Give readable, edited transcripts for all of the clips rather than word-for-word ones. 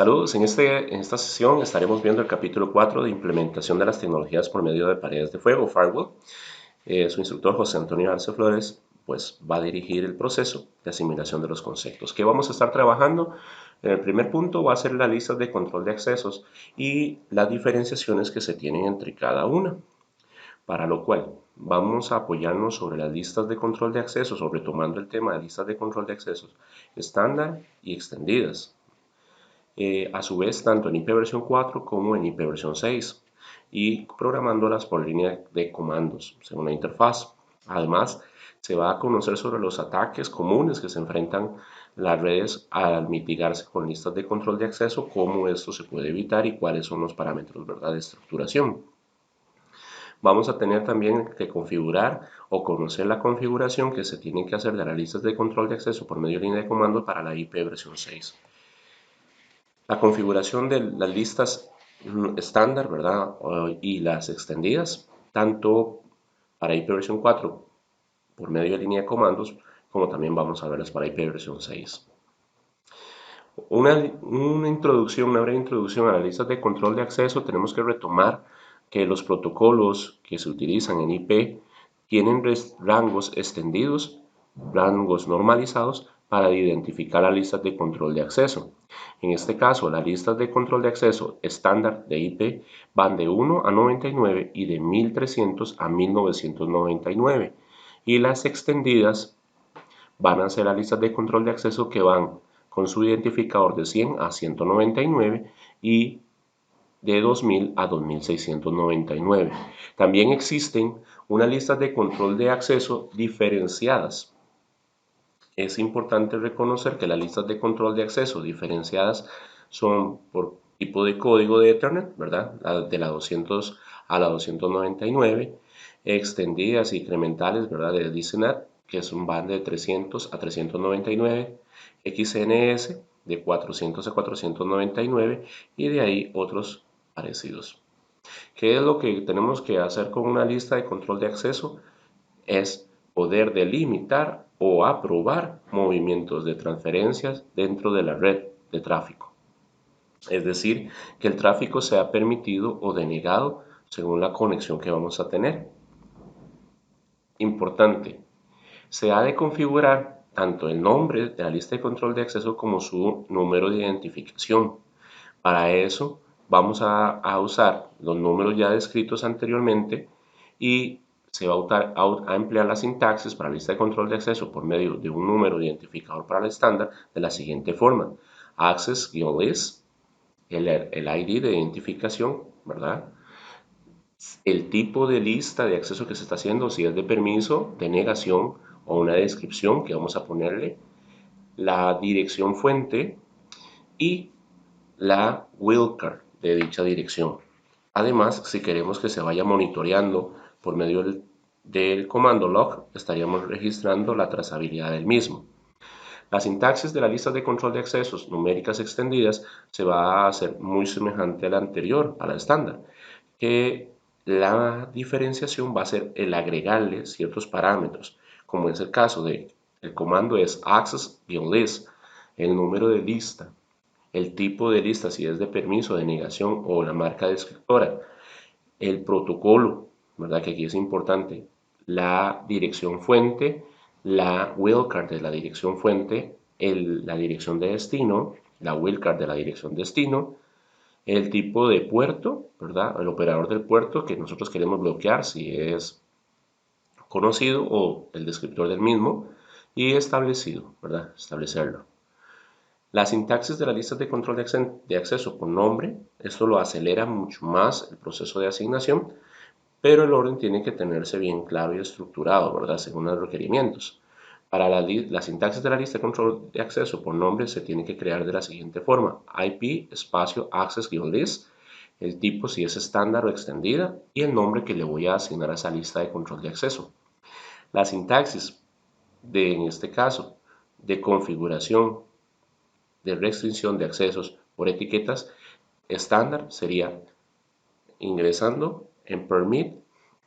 Saludos, en esta sesión estaremos viendo el capítulo 4 de implementación de las tecnologías por medio de paredes de fuego, Firewall. Su instructor José Antonio Arce Flores pues, va a dirigir el proceso de asimilación de los conceptos. ¿Qué vamos a estar trabajando? En el primer punto va a ser la lista de control de accesos y las diferenciaciones que se tienen entre cada una. Para lo cual vamos a apoyarnos sobre las listas de control de accesos o retomando el tema de listas de control de accesos estándar y extendidas. A su vez tanto en IP versión 4 como en IP versión 6 y programándolas por línea de comandos según la interfaz. Además, se va a conocer sobre los ataques comunes que se enfrentan las redes al mitigarse con listas de control de acceso, cómo esto se puede evitar y cuáles son los parámetros, ¿verdad?, de estructuración. Vamos a tener también que configurar o conocer la configuración que se tiene que hacer de las listas de control de acceso por medio de línea de comando para la IP versión 6. La configuración de las listas estándar, ¿verdad? Y las extendidas, tanto para IP versión 4 por medio de línea de comandos, como también vamos a verlas para IP versión 6. Una breve introducción a las listas de control de acceso. Tenemos que retomar que los protocolos que se utilizan en IP tienen rangos extendidos, rangos normalizados para identificar las listas de control de acceso. En este caso, las listas de control de acceso estándar de IP van de 1 a 99 y de 1300 a 1999. Y las extendidas van a ser las listas de control de acceso que van con su identificador de 100 a 199 y de 2000 a 2699. También existen unas listas de control de acceso diferenciadas. Es importante reconocer que las listas de control de acceso diferenciadas son por tipo de código de Ethernet, ¿verdad? De la 200 a la 299, extendidas e incrementales, ¿verdad? De Ethernet, que van de 300 a 399, XNS de 400 a 499 y de ahí otros parecidos. ¿Qué es lo que tenemos que hacer con una lista de control de acceso? Es poder delimitar o aprobar movimientos de transferencias dentro de la red de tráfico. Es decir, que el tráfico sea permitido o denegado según la conexión que vamos a tener. Importante, se ha de configurar tanto el nombre de la lista de control de acceso como su número de identificación. Para eso vamos a usar los números ya descritos anteriormente y se va a emplear la sintaxis para la lista de control de acceso por medio de un número de identificador para el estándar de la siguiente forma. Access-list, el ID de identificación, ¿verdad? El tipo de lista de acceso que se está haciendo, si es de permiso, de negación o una descripción que vamos a ponerle, la dirección fuente y la wildcard de dicha dirección. Además, si queremos que se vaya monitoreando por medio del comando log, estaríamos registrando la trazabilidad del mismo. La sintaxis de la lista de control de accesos numéricas extendidas se va a hacer muy semejante a la anterior, a la estándar, que la diferenciación va a ser el agregarle ciertos parámetros, como es el caso de el comando es access-list, el número de lista, el tipo de lista, si es de permiso, de negación o la marca descriptora, el protocolo, ¿verdad? Que aquí es importante, la dirección fuente, la wildcard de la dirección fuente, la dirección de destino, la wildcard de la dirección destino, el tipo de puerto, ¿verdad? El operador del puerto que nosotros queremos bloquear si es conocido o el descriptor del mismo y establecido, ¿verdad? Establecerlo. La sintaxis de las listas de control de acceso con nombre, esto lo acelera mucho más el proceso de asignación, pero el orden tiene que tenerse bien claro y estructurado, ¿verdad? Según los requerimientos. Para la sintaxis de la lista de control de acceso por nombre se tiene que crear de la siguiente forma: IP espacio access-list, el tipo si es estándar o extendida y el nombre que le voy a asignar a esa lista de control de acceso. La sintaxis en este caso, de configuración de restricción de accesos por etiquetas estándar sería ingresando en permit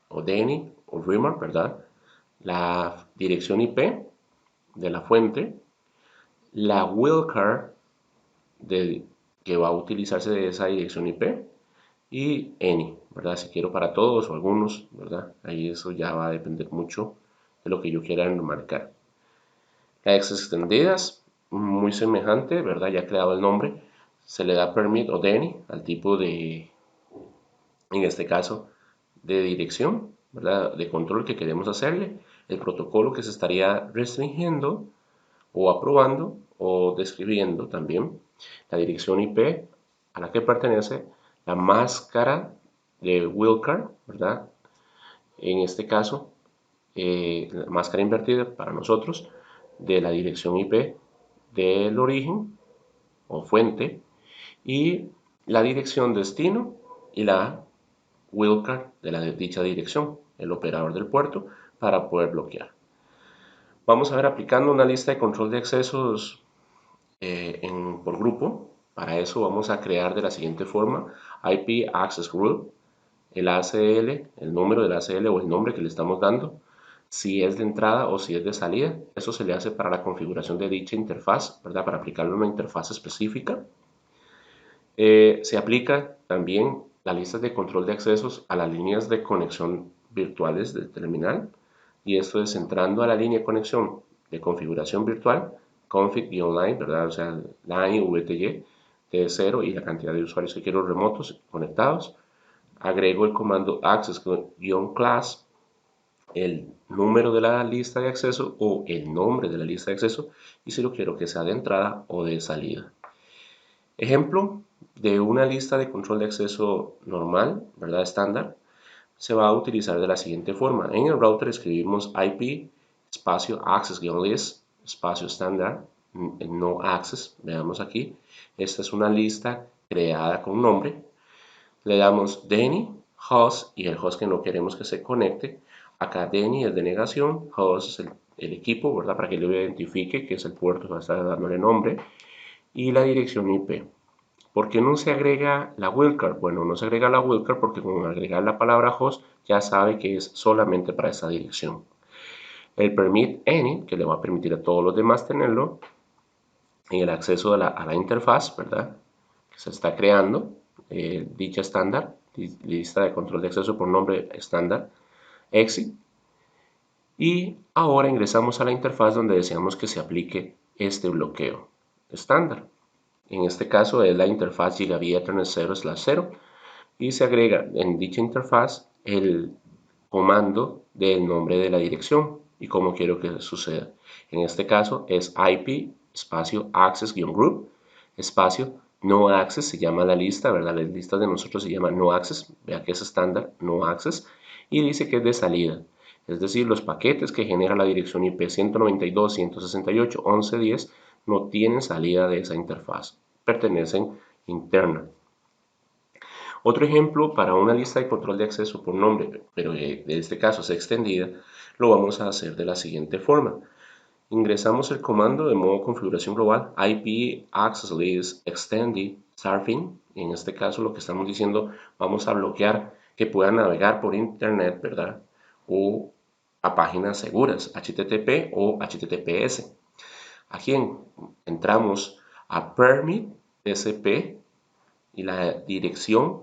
o DNI o remark, ¿verdad? La dirección IP de la fuente, la wildcard de que va a utilizarse de esa dirección IP y any, ¿verdad? Si quiero para todos o algunos, ¿verdad? Ahí eso ya va a depender mucho de lo que yo quiera marcar. Las extendidas, muy semejante, ¿verdad? Ya creado el nombre, se le da permit o any al tipo de, en este caso, de dirección, ¿verdad? De control que queremos hacerle, el protocolo que se estaría restringiendo o aprobando o describiendo también, la dirección IP a la que pertenece la máscara de Wildcard, ¿verdad? En este caso, la máscara invertida para nosotros de la dirección IP del origen o fuente y la dirección destino y la wildcard de la dicha dirección, el operador del puerto, para poder bloquear. Vamos a ver aplicando una lista de control de accesos por grupo. Para eso vamos a crear de la siguiente forma: IP Access Group, el ACL, el número del ACL o el nombre que le estamos dando, si es de entrada o si es de salida. Eso se le hace para la configuración de dicha interfaz, ¿verdad? Para aplicarle una interfaz específica. Se aplica también la lista de control de accesos a las líneas de conexión virtuales del terminal, y esto es entrando a la línea de conexión de configuración virtual, config-line, ¿verdad? O sea, line VTY de 0 y la cantidad de usuarios que quiero remotos conectados. Agrego el comando access-class, el número de la lista de acceso o el nombre de la lista de acceso, y si lo quiero que sea de entrada o de salida. Ejemplo de una lista de control de acceso normal, ¿verdad? Estándar, se va a utilizar de la siguiente forma. En el router escribimos IP espacio access-list espacio estándar no access. Veamos aquí. Esta es una lista creada con nombre. Le damos DNI, host y el host que no queremos que se conecte. Acá DNI es de negación, host es el equipo, ¿verdad? Para que lo identifique, que es el puerto que va a estar dándole nombre. Y la dirección IP. ¿Por qué no se agrega la wildcard? Bueno, no se agrega la wildcard porque con agregar la palabra host ya sabe que es solamente para esa dirección. El permit any, que le va a permitir a todos los demás tenerlo, en el acceso a la interfaz, ¿verdad? Que se está creando, dicha estándar, lista de control de acceso por nombre estándar, exit. Y ahora ingresamos a la interfaz donde deseamos que se aplique este bloqueo estándar. En este caso es la interfaz Gigabit Ethernet 0/0 y se agrega en dicha interfaz el comando del nombre de la dirección y cómo quiero que suceda. En este caso es IP espacio access-group espacio no access, se llama la lista, ¿verdad? La lista de nosotros se llama no access, vea que es estándar, no access, y dice que es de salida. Es decir, los paquetes que genera la dirección IP 192.168.11.10 no tienen salida de esa interfaz, pertenecen interna. Otro ejemplo para una lista de control de acceso por nombre, pero en este caso es extendida, lo vamos a hacer de la siguiente forma. Ingresamos el comando de modo configuración global IP Access List Extended Surfing. En este caso lo que estamos diciendo, vamos a bloquear que puedan navegar por internet, ¿verdad? O a páginas seguras, HTTP o HTTPS. Aquí entramos a permit TCP y la dirección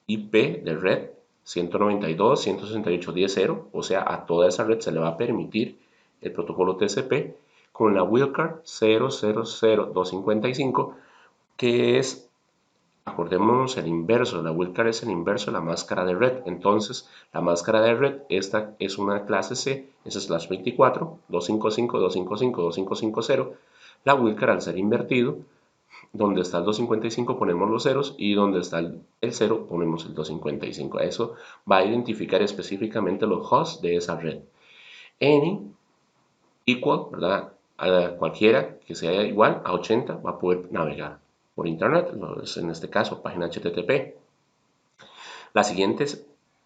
IP de red 192.168.10.0, o sea, a toda esa red se le va a permitir el protocolo TCP con la wildcard 0.0.0.255, que es, acordémonos, el inverso. La wildcard es el inverso de la máscara de red. Entonces, la máscara de red, esta es una clase C, es slash 24, 255, 255, 2550. La wildcard, al ser invertido, donde está el 255 ponemos los ceros y donde está el 0 ponemos el 255. Eso va a identificar específicamente los hosts de esa red. Any equal, ¿verdad? A cualquiera que sea igual a 80 va a poder navegar por internet, en este caso página HTTP. La siguiente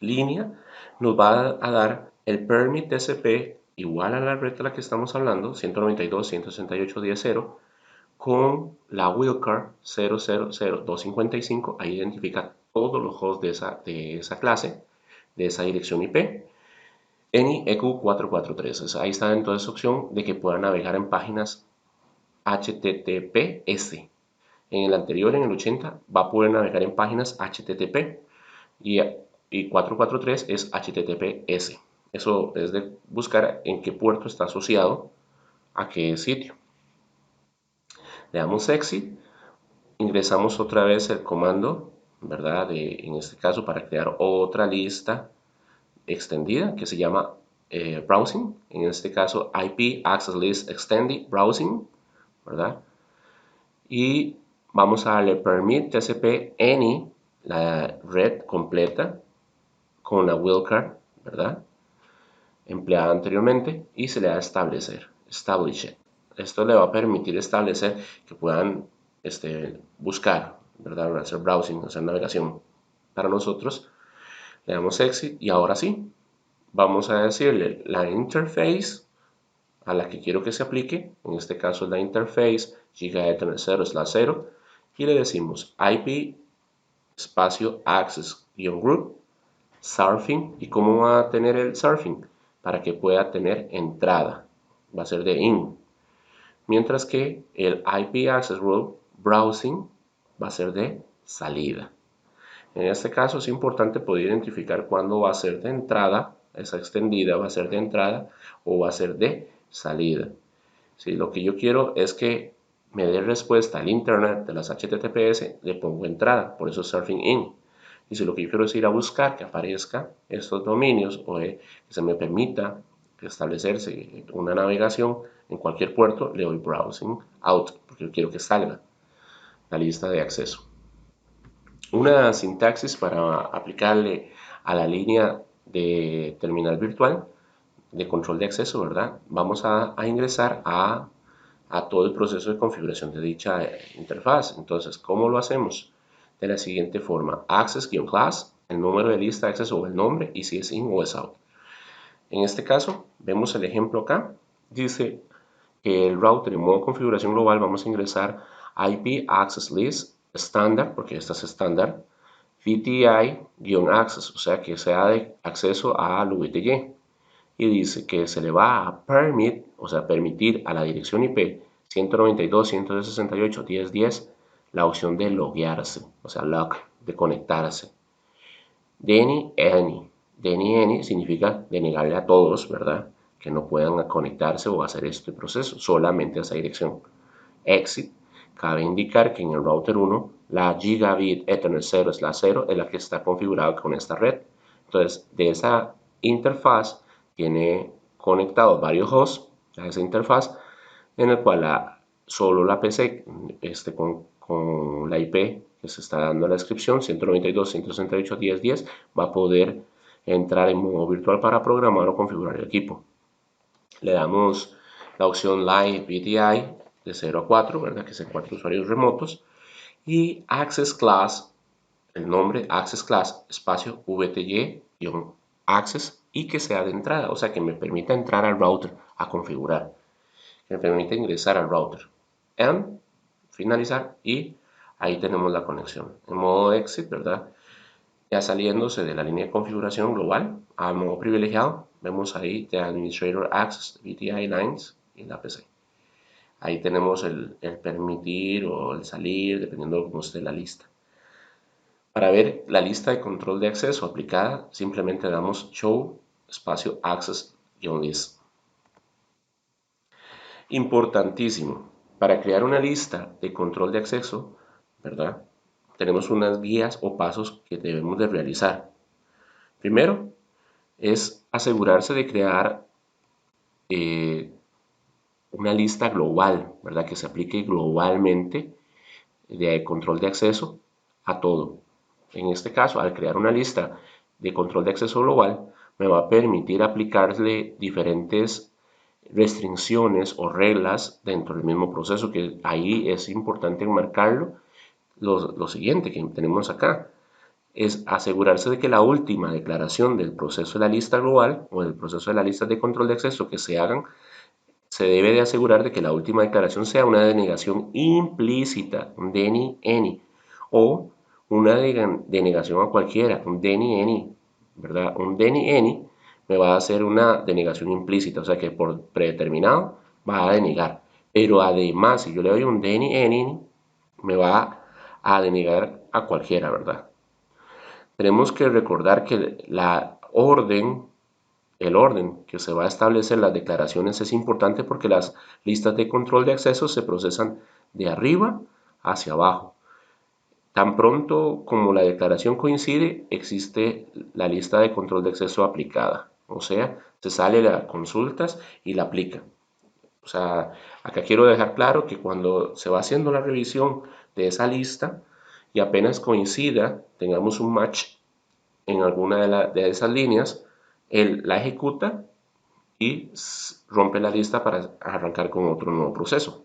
línea nos va a dar el permit TCP igual a la red de la que estamos hablando, 192.168.10.0, con la wildcard 0.0.0.255. Ahí identifica todos los hosts de esa clase, de esa dirección IP. Any EQ443. Ahí está entonces opción de que puedan navegar en páginas HTTPS. En el anterior, en el 80, va a poder navegar en páginas HTTP y, 443 es HTTPS. Eso es de buscar en qué puerto está asociado a qué sitio. Le damos exit, ingresamos otra vez el comando, ¿verdad? En este caso para crear otra lista extendida que se llama browsing, en este caso IP Access List Extended Browsing, ¿verdad? Y vamos a darle permit TCP any, la red completa con la wildcard, ¿verdad? Empleada anteriormente, y se le da establecer, establish it. Esto le va a permitir establecer que puedan buscar, ¿verdad? Hacer browsing, hacer navegación. Para nosotros le damos exit y ahora sí, vamos a decirle la interface a la que quiero que se aplique. En este caso es la interface giga ethernet 0/0 y le decimos IP espacio access-group surfing. ¿Y cómo va a tener el surfing? Para que pueda tener entrada, va a ser de in, mientras que el IP access group browsing va a ser de salida. En este caso es importante poder identificar cuándo va a ser de entrada, esa extendida va a ser de entrada o va a ser de salida. Si lo que yo quiero es que me dé respuesta al internet de las HTTPS, le pongo entrada, por eso surfing in. Y si lo que yo quiero es ir a buscar que aparezca estos dominios o que se me permita establecerse una navegación en cualquier puerto, le doy browsing out, porque yo quiero que salga la lista de acceso. Una sintaxis para aplicarle a la línea de terminal virtual de control de acceso, ¿verdad? Vamos a ingresar a todo el proceso de configuración de dicha interfaz. Entonces, ¿cómo lo hacemos? De la siguiente forma: access-class, el número de lista de acceso o el nombre, y si es in o es out. En este caso, vemos el ejemplo acá. Dice que el router en modo configuración global vamos a ingresar IP Access List estándar, porque esta es estándar, VTI-access, o sea que sea de acceso al VTY. Y dice que se le va a permit, o sea, permitir a la dirección IP 192.168.10.10 la opción de loguearse, o sea, log, de conectarse. Any significa denegarle a todos, ¿verdad? Que no puedan conectarse o hacer este proceso, solamente a esa dirección. Exit, cabe indicar que en el router 1, la gigabit Ethernet 0/0 es la que está configurada con esta red. Entonces, de esa interfaz tiene conectados varios hosts a esa interfaz, en el cual solo la PC con la IP que se está dando la descripción 192.168.10.10 va a poder entrar en modo virtual para programar o configurar el equipo. Le damos la opción Live VTI de 0 a 4, ¿verdad? Que son 4 usuarios remotos, y Access Class, el nombre Access Class espacio VTY-Access, y que sea de entrada, o sea que me permita entrar al router a configurar, que me permita ingresar al router. En finalizar, y ahí tenemos la conexión. En modo exit, ¿verdad? Ya saliéndose de la línea de configuración global a modo privilegiado, vemos ahí The Administrator Access VTI Lines y la PC. Ahí tenemos el permitir o el salir, dependiendo de cómo esté la lista. Para ver la lista de control de acceso aplicada, simplemente damos show espacio access-list. Importantísimo, para crear una lista de control de acceso, ¿verdad? Tenemos unas guías o pasos que debemos de realizar. Primero, es asegurarse de crear una lista global, ¿verdad? Que se aplique globalmente de control de acceso a todo. En este caso, al crear una lista de control de acceso global, me va a permitir aplicarle diferentes restricciones o reglas dentro del mismo proceso, que ahí es importante enmarcarlo. Lo siguiente que tenemos acá es asegurarse de que la última declaración del proceso de la lista global o del proceso de la lista de control de acceso que se hagan, se debe de asegurar de que la última declaración sea una denegación implícita, un DNI-any, o una denegación a cualquiera, un DNI-any, ¿verdad? Un DNI-any me va a hacer una denegación implícita, o sea que por predeterminado va a denegar. Pero además, si yo le doy un DNI-any, me va a denegar a cualquiera, ¿verdad? Tenemos que recordar que el orden que se va a establecer en las declaraciones es importante porque las listas de control de acceso se procesan de arriba hacia abajo. Tan pronto como la declaración coincide, existe la lista de control de acceso aplicada. O sea, se sale las consultas y la aplica. O sea, acá quiero dejar claro que cuando se va haciendo la revisión de esa lista y apenas coincida, tengamos un match en alguna de esas líneas, él la ejecuta y rompe la lista para arrancar con otro nuevo proceso.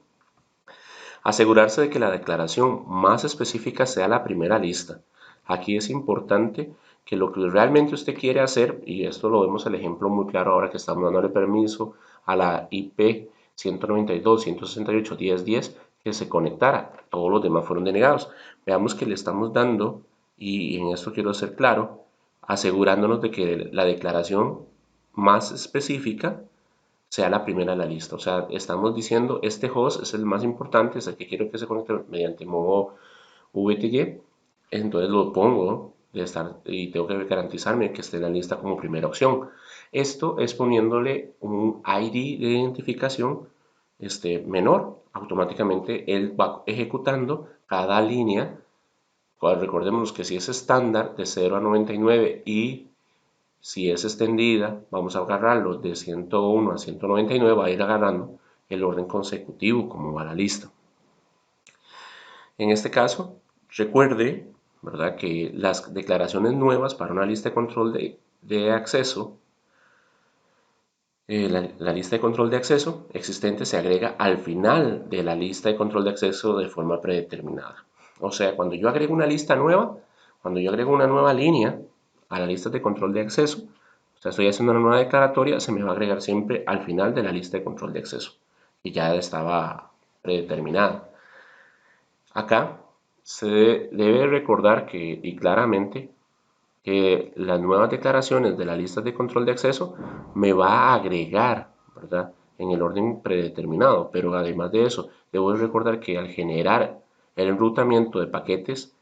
Asegurarse de que la declaración más específica sea la primera lista. Aquí es importante que lo que realmente usted quiere hacer, y esto lo vemos el ejemplo muy claro ahora que estamos dándole permiso a la IP 192.168.10.10 que se conectara. Todos los demás fueron denegados. Veamos que le estamos dando, y en esto quiero ser claro, asegurándonos de que la declaración más específica sea la primera en la lista. O sea, estamos diciendo, este host es el más importante, es el que quiero que se conecte mediante modo VTY, entonces lo pongo de estar, y tengo que garantizarme que esté en la lista como primera opción. Esto es poniéndole un ID de identificación menor. Automáticamente él va ejecutando cada línea. Recordemos que si es estándar de 0 a 99 y si es extendida, vamos a agarrarlo de 101 a 199, va a ir agarrando el orden consecutivo como va la lista. En este caso, recuerde, ¿verdad?, que las declaraciones nuevas para una lista de control de acceso, la lista de control de acceso existente se agrega al final de la lista de control de acceso de forma predeterminada. O sea, cuando yo agrego una lista nueva, cuando yo agrego una nueva línea a la lista de control de acceso, o sea, estoy haciendo una nueva declaratoria, se me va a agregar siempre al final de la lista de control de acceso, y ya estaba predeterminada. Acá se debe recordar que, y claramente, que las nuevas declaraciones de la lista de control de acceso me va a agregar, ¿verdad?, en el orden predeterminado. Pero además de eso, debo recordar que al generar el enrutamiento de paquetes,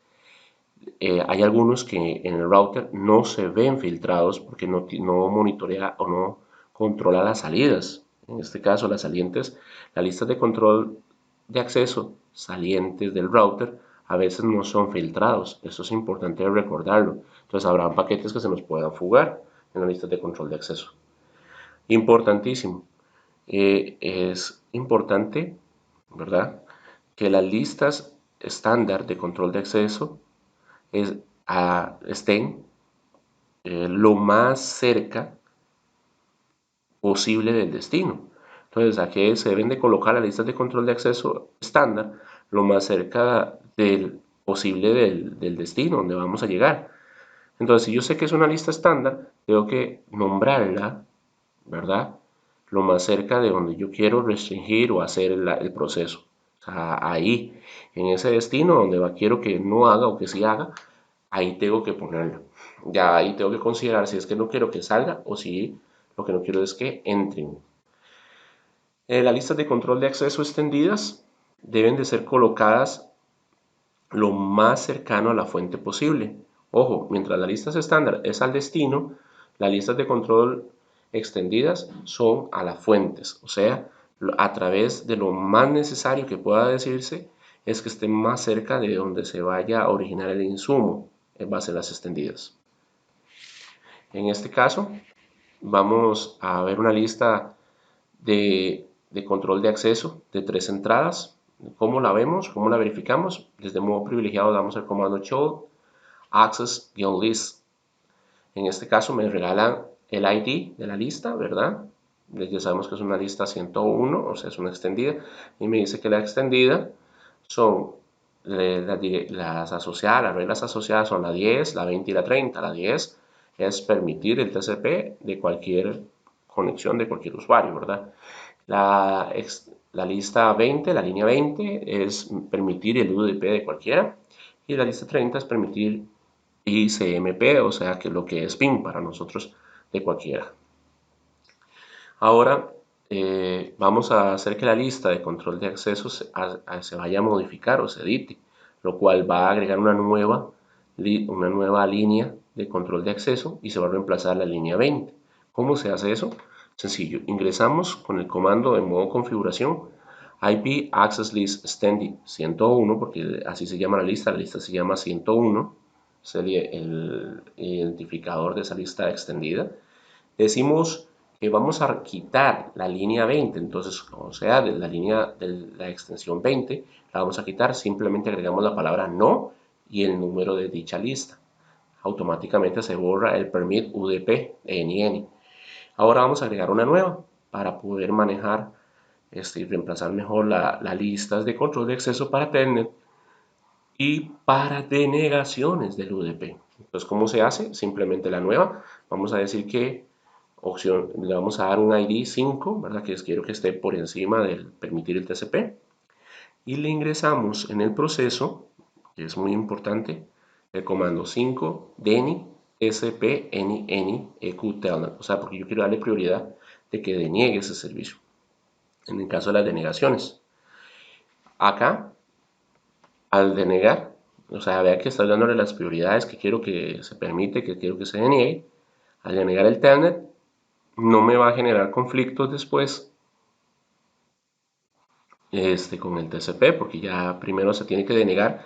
hay algunos que en el router no se ven filtrados porque no monitorea o no controla las salidas. En este caso, las salientes, la lista de control de acceso salientes del router a veces no son filtrados. Eso es importante recordarlo. Entonces habrá paquetes que se nos puedan fugar en la lista de control de acceso. Importantísimo. Es importante, ¿verdad?, que las listas estándar de control de acceso estén lo más cerca posible del destino. Entonces, aquí se deben de colocar las listas de control de acceso estándar lo más cerca del posible del destino, donde vamos a llegar. Entonces, si yo sé que es una lista estándar, tengo que nombrarla, ¿verdad?, lo más cerca de donde yo quiero restringir o hacer el proceso. O sea, ahí, en ese destino donde quiero que no haga o que sí haga, ahí tengo que ponerlo. Ya ahí tengo que considerar si es que no quiero que salga o si lo que no quiero es que entren. Las listas de control de acceso extendidas deben de ser colocadas lo más cercano a la fuente posible. Ojo, mientras la lista estándar es al destino, las listas de control extendidas son a las fuentes, o sea, a través de lo más necesario que pueda decirse es que estén más cerca de donde se vaya a originar el insumo en base a las extendidas. En este caso, vamos a ver una lista de control de acceso de 3 entradas. ¿Cómo la vemos? ¿Cómo la verificamos? Desde modo privilegiado damos el comando show access-list. En este caso me regalan el ID de la lista, ¿verdad? Ya sabemos que es una lista 101, o sea, es una extendida. Y me dice que la extendida son las asociadas, las reglas asociadas son la 10, la 20 y la 30. La 10 es permitir el TCP de cualquier conexión de cualquier usuario, ¿verdad? La lista 20, la línea 20, es permitir el UDP de cualquiera. Y la lista 30 es permitir ICMP, o sea, que lo que es PIN para nosotros de cualquiera. Ahora, vamos a hacer que la lista de control de acceso se vaya a modificar o se edite, lo cual va a agregar una nueva línea de control de acceso y se va a reemplazar la línea 20. ¿Cómo se hace eso? Sencillo, ingresamos con el comando en modo configuración IP Access List Extended 101, porque así se llama la lista se llama 101, es el identificador de esa lista extendida. Decimos que vamos a quitar la línea 20, entonces, o sea, de la línea de la extensión 20, la vamos a quitar, simplemente agregamos la palabra no y el número de dicha lista. Automáticamente se borra el permit UDP NN. Ahora vamos a agregar una nueva para poder manejar y reemplazar mejor las listas de control de acceso para Telnet y para denegaciones del UDP. Entonces, ¿cómo se hace? Simplemente la nueva. Vamos a decir que le vamos a dar un ID 5, ¿verdad? Que quiero que esté por encima del permitir el TCP. Y le ingresamos en el proceso, que es muy importante, el comando 5 deni sp nn eq telnet. O sea, porque yo quiero darle prioridad de que deniegue ese servicio. En el caso de las denegaciones. Acá, al denegar, o sea, vea que está dándole las prioridades que quiero que se permite, que quiero que se deniegue. Al denegar el telnet, no me va a generar conflictos después con el TCP, porque ya primero se tiene que denegar,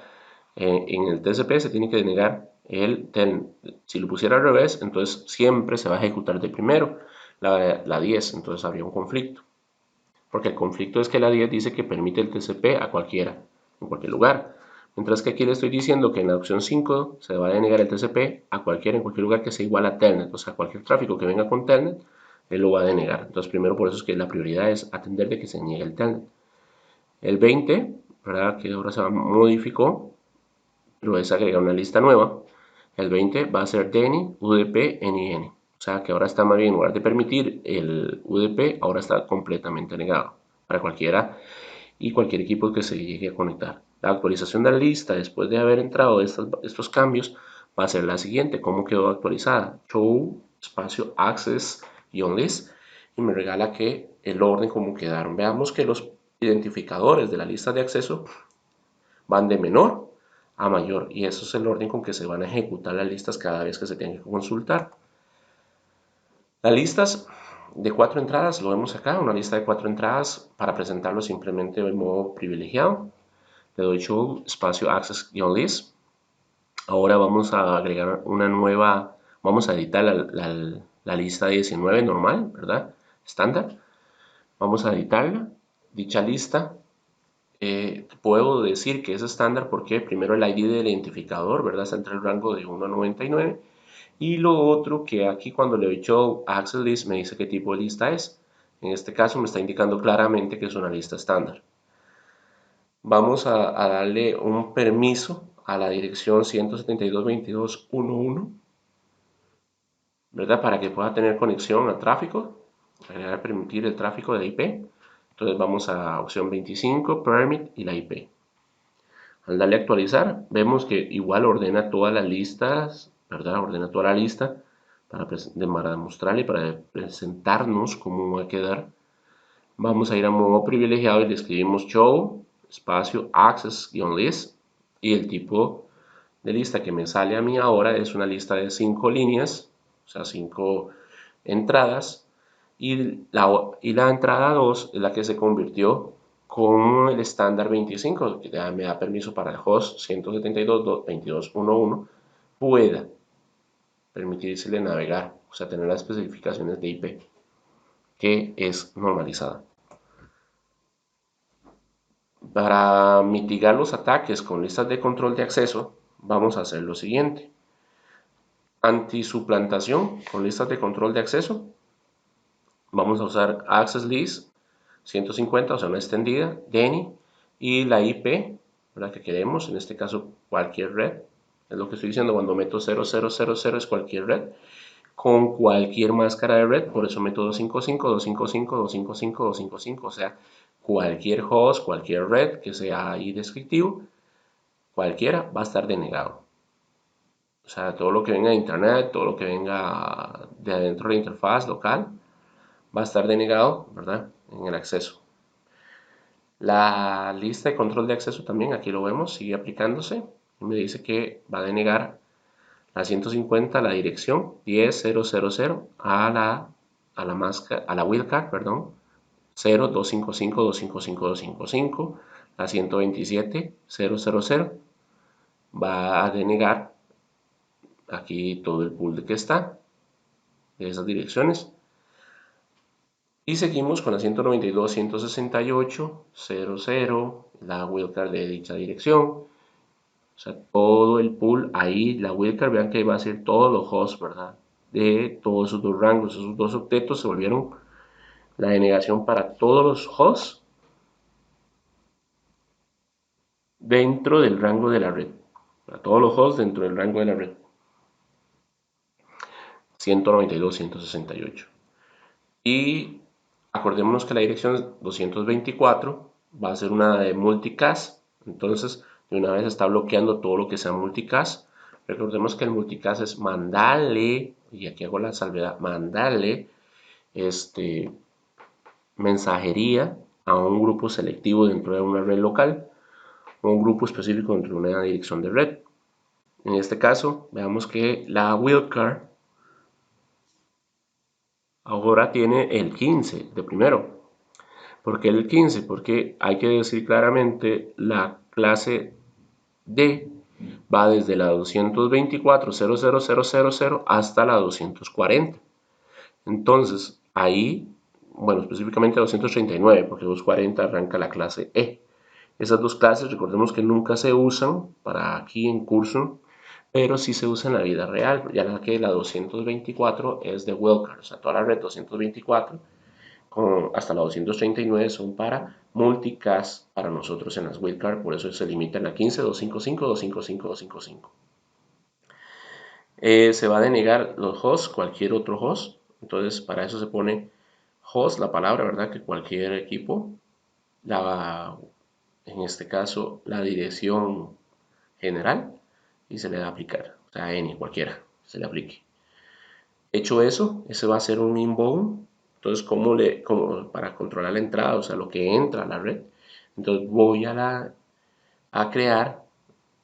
en el TCP se tiene que denegar el telnet. Si lo pusiera al revés, entonces siempre se va a ejecutar de primero la 10, entonces habría un conflicto. Porque el conflicto es que la 10 dice que permite el TCP a cualquiera, en cualquier lugar. Mientras que aquí le estoy diciendo que en la opción 5 se va a denegar el TCP a cualquiera, en cualquier lugar que sea igual a Telnet. O sea, cualquier tráfico que venga con Telnet, él lo va a denegar. Entonces, primero por eso es que la prioridad es atender de que se niegue el Telnet. El 20, ¿verdad? Que ahora se modificó, lo es agregar una lista nueva. El 20 va a ser DNI, UDP, NIN. O sea que ahora está más bien, en lugar de permitir el UDP, ahora está completamente negado para cualquiera y cualquier equipo que se llegue a conectar. La actualización de la lista después de haber entrado estos cambios va a ser la siguiente. ¿Cómo quedó actualizada? Show, espacio, access, list, y me regala que el orden como quedaron. Veamos que los identificadores de la lista de acceso van de menor a mayor, y eso es el orden con que se van a ejecutar las listas cada vez que se tengan que consultar. Las listas de 4 entradas, lo vemos acá, una lista de 4 entradas. Para presentarlo simplemente en modo privilegiado, le doy show espacio access-list. Ahora vamos a agregar una nueva, vamos a editar la lista 19 normal, ¿verdad? Estándar. Vamos a editarla. Dicha lista, puedo decir que es estándar porque primero el ID del identificador, ¿verdad? Está entre el rango de 1 a 99. Y lo otro que aquí cuando le doy show access list me dice qué tipo de lista es. En este caso me está indicando claramente que es una lista estándar. Vamos a darle un permiso a la dirección 172.22.1.1, ¿verdad? Para que pueda tener conexión al tráfico, permitir el tráfico de IP. Entonces vamos a opción 25, permit y la IP. Al darle a actualizar, vemos que igual ordena todas las listas, ¿verdad? Ordena toda la lista para mostrarle, para presentarnos cómo va a quedar. Vamos a ir a modo privilegiado y le escribimos show, espacio, access-list, y el tipo de lista que me sale a mí ahora es una lista de 5 líneas, o sea, 5 entradas, y la entrada 2 es la que se convirtió con el estándar 25, que me da permiso para el host 172.22.1.1 pueda permitírsele navegar, o sea, tener las especificaciones de IP, que es normalizada. Para mitigar los ataques con listas de control de acceso, vamos a hacer lo siguiente. Antisuplantación con listas de control de acceso, vamos a usar Access List 150, o sea, una extendida, DNI, y la IP, la que queremos, en este caso cualquier red, es lo que estoy diciendo, cuando meto 0000 es cualquier red, con cualquier máscara de red, por eso meto 255, 255, 255, 255, o sea, cualquier host, cualquier red que sea ahí descriptivo, cualquiera va a estar denegado. O sea, todo lo que venga de internet, todo lo que venga de adentro de la interfaz local, va a estar denegado, ¿verdad? En el acceso. La lista de control de acceso también, aquí lo vemos, sigue aplicándose. Y me dice que va a denegar la 150, la dirección 10.000 a la wildcard, perdón, 0.255.255.255, la 127.000 va a denegar aquí todo el pool de que está, de esas direcciones. Y seguimos con la 192.168.00, la wildcard de dicha dirección. O sea, todo el pool ahí, la wildcard, vean que va a ser todos los hosts, ¿verdad? De todos esos dos rangos, esos dos octetos se volvieron la denegación para todos los hosts dentro del rango de la red. Para todos los hosts dentro del rango de la red. 192.168. Y acordémonos que la dirección 224 va a ser una de multicast. Entonces, de una vez está bloqueando todo lo que sea multicast. Recordemos que el multicast es mandarle, y aquí hago la salvedad, mandarle mensajería a un grupo selectivo dentro de una red local o un grupo específico dentro de una dirección de red. En este caso, veamos que la wildcard ahora tiene el 15 de primero. ¿Por qué el 15? Porque hay que decir claramente la clase D va desde la 224.00000 hasta la 240. Entonces, ahí, bueno, específicamente 239, porque 240 arranca la clase E. Esas dos clases, recordemos que nunca se usan para aquí en curso, pero sí se usa en la vida real, ya que la 224 es de wildcard, o sea, toda la red 224 hasta la 239 son para multicast para nosotros en las wildcard, por eso se limitan a 15, 255, 255, 255. Se va a denegar los hosts, cualquier otro host, entonces para eso se pone host, la palabra, ¿verdad? Que cualquier equipo, en este caso la dirección general, y se le da a aplicar, o sea, any, cualquiera, se le aplique. Hecho eso, ese va a ser un inbound. Entonces, como para controlar la entrada, o sea, lo que entra a la red. Entonces, voy a crear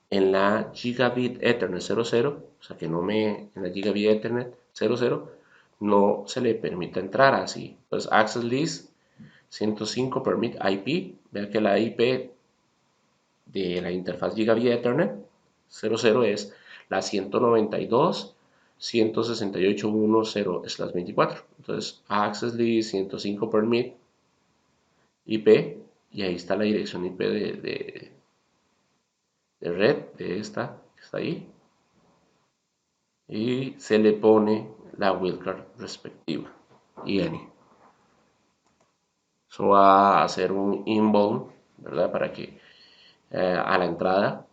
en la Gigabit Ethernet 00, o sea, que en la Gigabit Ethernet 00, no se le permite entrar así. Entonces, access list 105 permit IP. Vean que la IP de la interfaz Gigabit Ethernet 00 es la 192.168.1.0/24. Entonces, access list 105 permit IP, y ahí está la dirección IP de red de esta que está ahí, y se le pone la wildcard respectiva y any. Eso va a hacer un inbound, ¿verdad? Para que a la entrada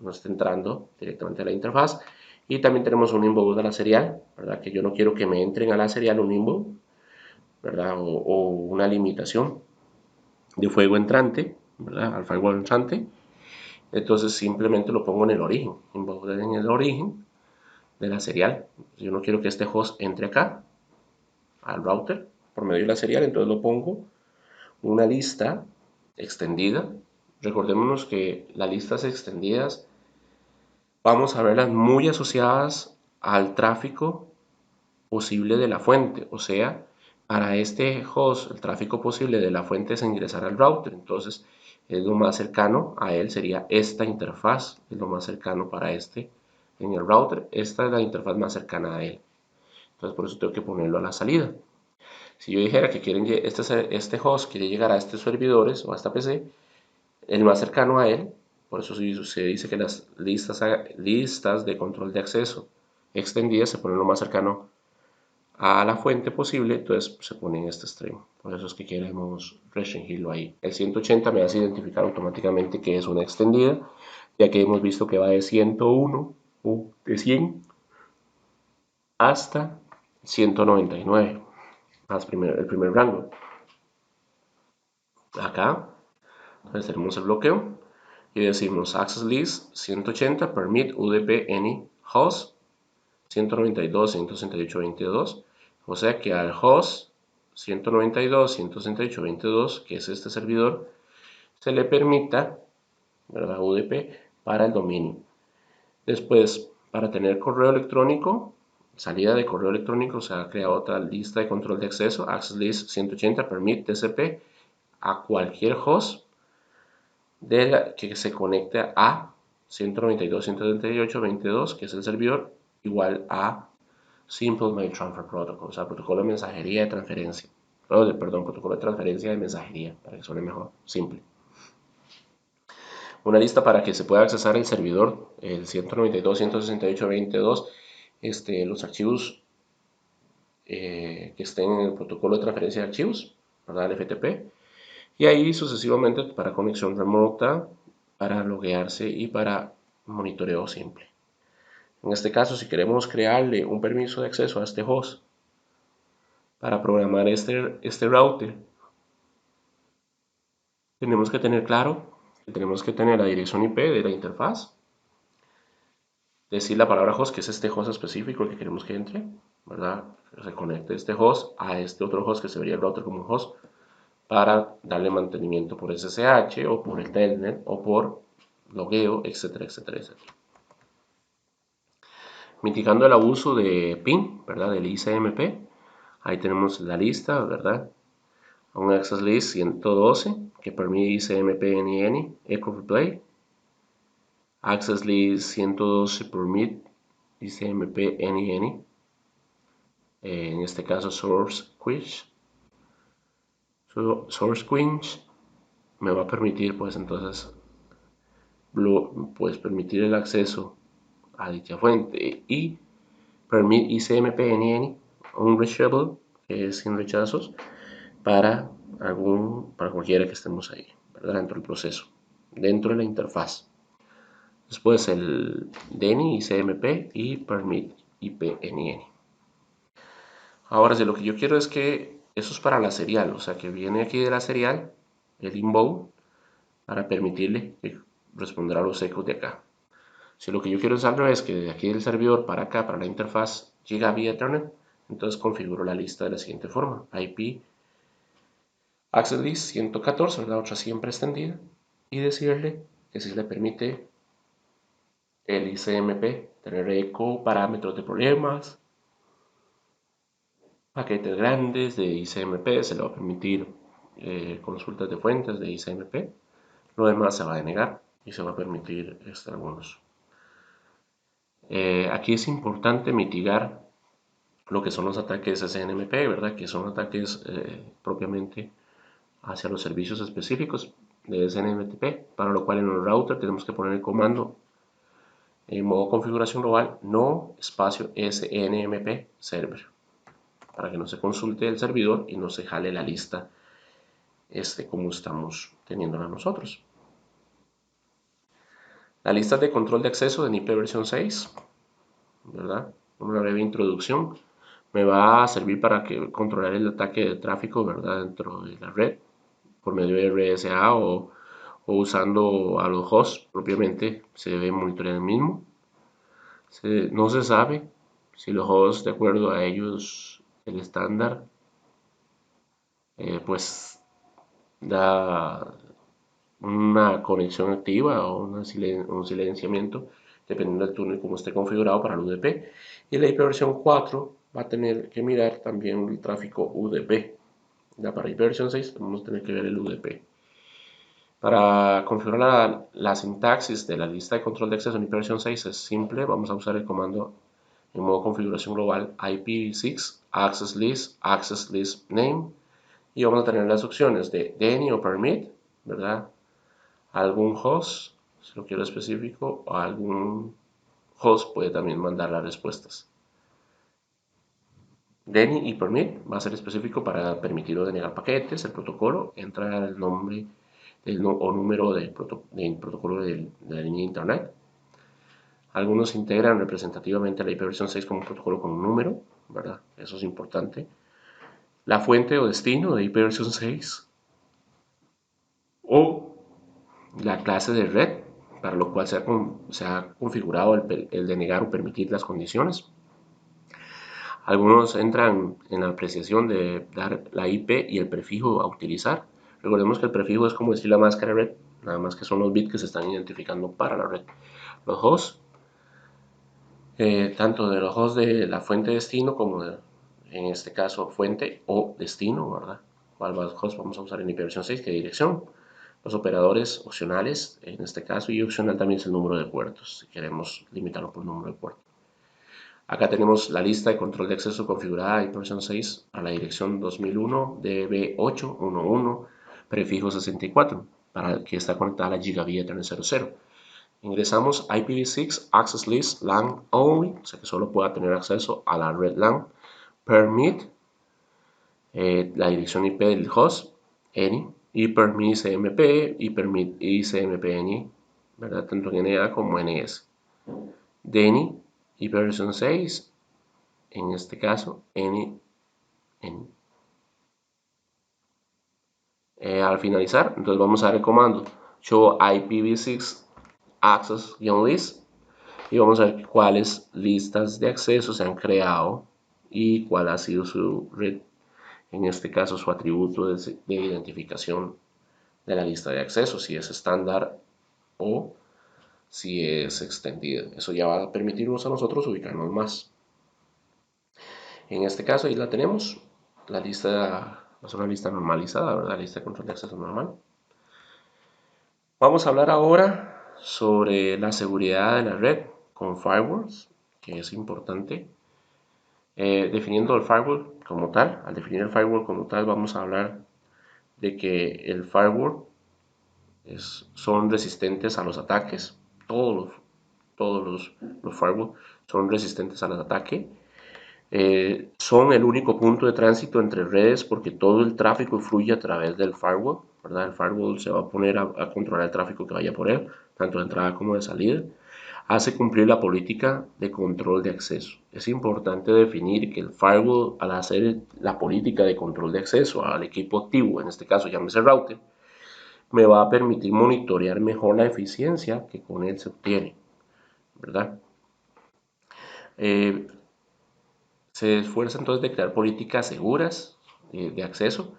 no esté entrando directamente a la interfaz. Y también tenemos un inbound a la serial, ¿verdad? Que yo no quiero que me entren a la serial un inbound, ¿verdad? O una limitación de fuego entrante, ¿verdad? Al firewall entrante. Entonces simplemente lo pongo en el origen, inbound en el origen de la serial. Yo no quiero que este host entre acá al router por medio de la serial, entonces lo pongo una lista extendida. Recordémonos que las listas extendidas vamos a verlas muy asociadas al tráfico posible de la fuente, o sea, para este host el tráfico posible de la fuente es ingresar al router, entonces es lo más cercano a él sería esta interfaz, es lo más cercano para este en el router, esta es la interfaz más cercana a él, entonces por eso tengo que ponerlo a la salida. Si yo dijera que este host quiere llegar a estos servidores o a esta PC, el más cercano a él, por eso se dice que las listas de control de acceso extendidas se ponen lo más cercano a la fuente posible, entonces se pone en este extremo. Por eso es que queremos restringirlo ahí. El 180 me hace identificar automáticamente que es una extendida, ya que hemos visto que va de 101 o de 100 hasta 199, el primer rango. Acá, entonces tenemos el bloqueo y decimos access list 180 permit udp any host 192.168.22, o sea que al host 192.168.22, que es este servidor, se le permita, ¿verdad? UDP para el dominio. Después, para tener correo electrónico, salida de correo electrónico, se ha creado otra lista de control de acceso, access list 180 permit TCP a cualquier host que se conecte a 192.168.22, que es el servidor, igual a Simple Mail Transfer Protocol, o sea, protocolo de mensajería de transferencia. Perdón, protocolo de transferencia de mensajería, para que suene mejor, simple. Una lista para que se pueda accesar el servidor, el 192.168.22, los archivos que estén en el protocolo de transferencia de archivos, ¿verdad? El FTP. Y ahí sucesivamente para conexión remota, para loguearse y para monitoreo simple. En este caso, si queremos crearle un permiso de acceso a este host para programar este router, tenemos que tener claro que tenemos que tener la dirección IP de la interfaz, decir la palabra host, que es este host específico que queremos que entre, ¿verdad? Se conecte este host a este otro host que se vería el router como un host para darle mantenimiento por SSH o por el telnet o por logueo, etcétera, etcétera, etcétera. Mitigando el abuso de PIN, ¿verdad? Del ICMP. Ahí tenemos la lista, ¿verdad? Un access list 112 que permite ICMP NN, Echo Replay. Access list 112 permite ICMP NN. En este caso Source Quench. Source Quench me va a permitir, pues entonces, permitir el acceso a dicha fuente y permit ICMP NN, unreachable, que es sin rechazos, para cualquiera que estemos ahí, ¿verdad? Dentro del proceso, dentro de la interfaz. Después el DNI, ICMP y permit IPNN. Ahora, si lo que yo quiero es que eso es para la serial, o sea, que viene aquí de la serial, el inbound, para permitirle responder a los ecos de acá. Si lo que yo quiero es al revés, que de aquí del servidor para acá, para la interfaz, llega vía Ethernet, entonces configuro la lista de la siguiente forma: IP access list 114, la otra siempre extendida, y decirle que si le permite el ICMP tener eco, parámetros de problemas, paquetes grandes de ICMP, se le va a permitir consultas de fuentes de ICMP, lo demás se va a denegar y se va a permitir algunos. Aquí es importante mitigar lo que son los ataques SNMP, ¿verdad? Que son ataques propiamente hacia los servicios específicos de SNMP, para lo cual en el router tenemos que poner el comando en modo configuración global no espacio SNMP server, para que no se consulte el servidor y no se jale la lista como estamos teniéndola nosotros. La lista de control de acceso de NIP versión 6, ¿verdad? Una breve introducción. Me va a servir para controlar el ataque de tráfico, ¿verdad? Dentro de la red, por medio de RSA o usando a los hosts propiamente, se debe monitorear el mismo. No se sabe si los hosts, de acuerdo a ellos, el estándar, pues da una conexión activa o un silenciamiento, dependiendo del túnel como esté configurado para el UDP. Y la IP versión 4 va a tener que mirar también el tráfico UDP. Ya para IP versión 6 vamos a tener que ver el UDP. Para configurar la sintaxis de la lista de control de acceso en IP versión 6 es simple. Vamos a usar el comando en modo configuración global IPv6 access list name, y vamos a tener las opciones de DNI o permit, ¿verdad? Algún host, si lo quiero específico, o algún host puede también mandar las respuestas. DNI y permit va a ser específico para permitir o denegar paquetes. El protocolo entra el nombre o número del protocolo de la línea de internet. Algunos integran representativamente la IP versión 6 como un protocolo con un número, ¿verdad? Eso es importante. La fuente o destino de IP versión 6 o la clase de red, para lo cual se ha configurado el denegar o permitir las condiciones. Algunos entran en la apreciación de dar la IP y el prefijo a utilizar. Recordemos que el prefijo es como decir la máscara red, nada más que son los bits que se están identificando para la red. Los hosts, tanto de los hosts de la fuente destino como en este caso fuente o destino, ¿verdad? ¿Cuál host vamos a usar en IPv6? ¿Qué dirección? Los operadores opcionales, en este caso, y opcional también es el número de puertos, si queremos limitarlo por número de puertos. Acá tenemos la lista de control de acceso configurada IPv6 a la dirección 2001 DB811 prefijo 64 para que está conectada a la Gigabit Ethernet 00. Ingresamos IPv6 Access List LAN Only, o sea que solo pueda tener acceso a la red LAN. Permit, la dirección IP del host, any, y permit ICMP y permit ICMP ¿verdad? Tanto en NA como NS. DNI, IPv6, en este caso, N. Al finalizar, entonces vamos a dar el comando show IPv6 access-list y vamos a ver cuáles listas de acceso se han creado y cuál ha sido su red, en este caso su atributo de identificación de la lista de acceso, si es estándar o si es extendida. Eso ya va a permitirnos a nosotros ubicarnos más. En este caso ahí la tenemos, la lista es una lista normalizada, ¿verdad? La lista de control de acceso normal. Vamos a hablar ahora sobre la seguridad de la red con firewalls, que es importante. Definiendo el firewall como tal, al definir el firewall como tal, vamos a hablar de que el firewall son resistentes a los ataques. Todos los firewalls son resistentes al ataque. Son el único punto de tránsito entre redes porque todo el tráfico fluye a través del firewall, ¿verdad? El firewall se va a poner a controlar el tráfico que vaya por él, tanto de entrada como de salida. Hace cumplir la política de control de acceso. Es importante definir que el firewall, al hacer la política de control de acceso al equipo activo, en este caso llámese router, me va a permitir monitorear mejor la eficiencia que con él se obtiene, ¿verdad? Se esfuerza entonces de crear políticas seguras de acceso,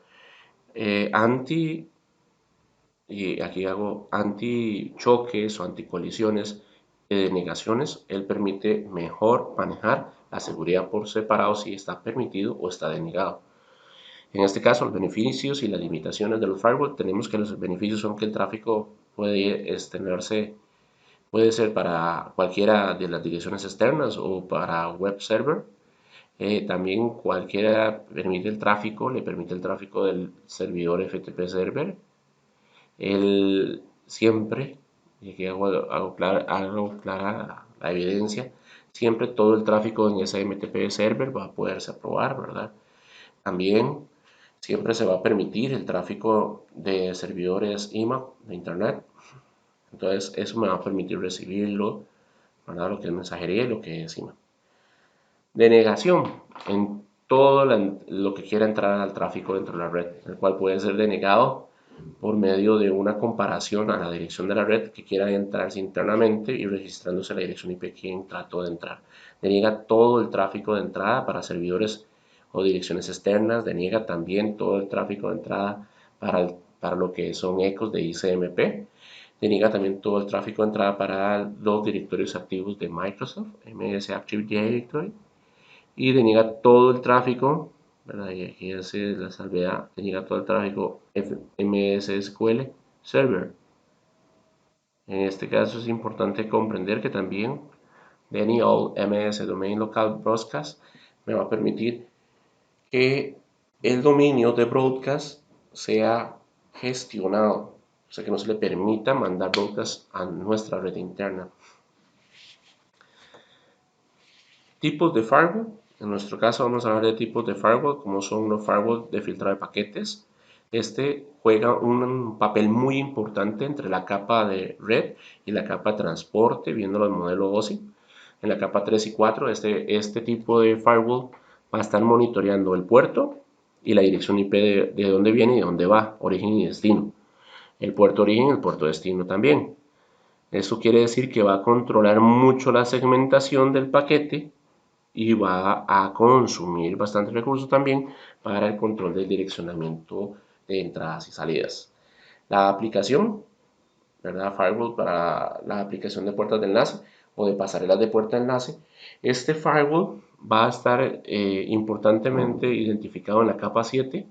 y aquí hago anti choques o anti colisiones de denegaciones. Él permite mejor manejar la seguridad por separado si está permitido o está denegado. En este caso, los beneficios y las limitaciones de los firewall, tenemos que los beneficios son que el tráfico puede extenderse, puede ser para cualquiera de las direcciones externas o para web server. También cualquiera permite el tráfico, le permite el tráfico del servidor FTP server. Él siempre, y aquí hago clara la evidencia, siempre todo el tráfico en ese MTP server va a poderse aprobar, ¿verdad? También siempre se va a permitir el tráfico de servidores IMAP de Internet. Entonces eso me va a permitir recibirlo, ¿verdad? Lo que es mensajería y lo que es IMAP. Denegación en todo lo que quiera entrar al tráfico dentro de la red, el cual puede ser denegado por medio de una comparación a la dirección de la red que quiera entrarse internamente y registrándose la dirección IP quien trató de entrar. Deniega todo el tráfico de entrada para servidores o direcciones externas, deniega también todo el tráfico de entrada para lo que son ecos de ICMP, deniega también todo el tráfico de entrada para los directorios activos de Microsoft, MS Active Directory, y deniega todo el tráfico, ¿verdad? Y aquí hace la salvedad, deniega todo el tráfico MS SQL Server. En este caso es importante comprender que también Any All MS Domain Local Broadcast me va a permitir que el dominio de broadcast sea gestionado, o sea que no se le permita mandar broadcast a nuestra red interna. Tipos de firewall. En nuestro caso vamos a hablar de tipos de firewall, como son los firewall de filtrado de paquetes. Este juega un papel muy importante entre la capa de red y la capa de transporte, viéndolo en modelo OSI. En la capa 3 y 4, este tipo de firewall va a estar monitoreando el puerto y la dirección IP de dónde viene y de dónde va, origen y destino. El puerto origen y el puerto destino también. Eso quiere decir que va a controlar mucho la segmentación del paquete y va a consumir bastante recursos también para el control del direccionamiento de entradas y salidas. La aplicación, ¿verdad? Firewall para la aplicación de puertas de enlace o de pasarelas de puerta de enlace. Este firewall va a estar importantemente identificado en la capa 7,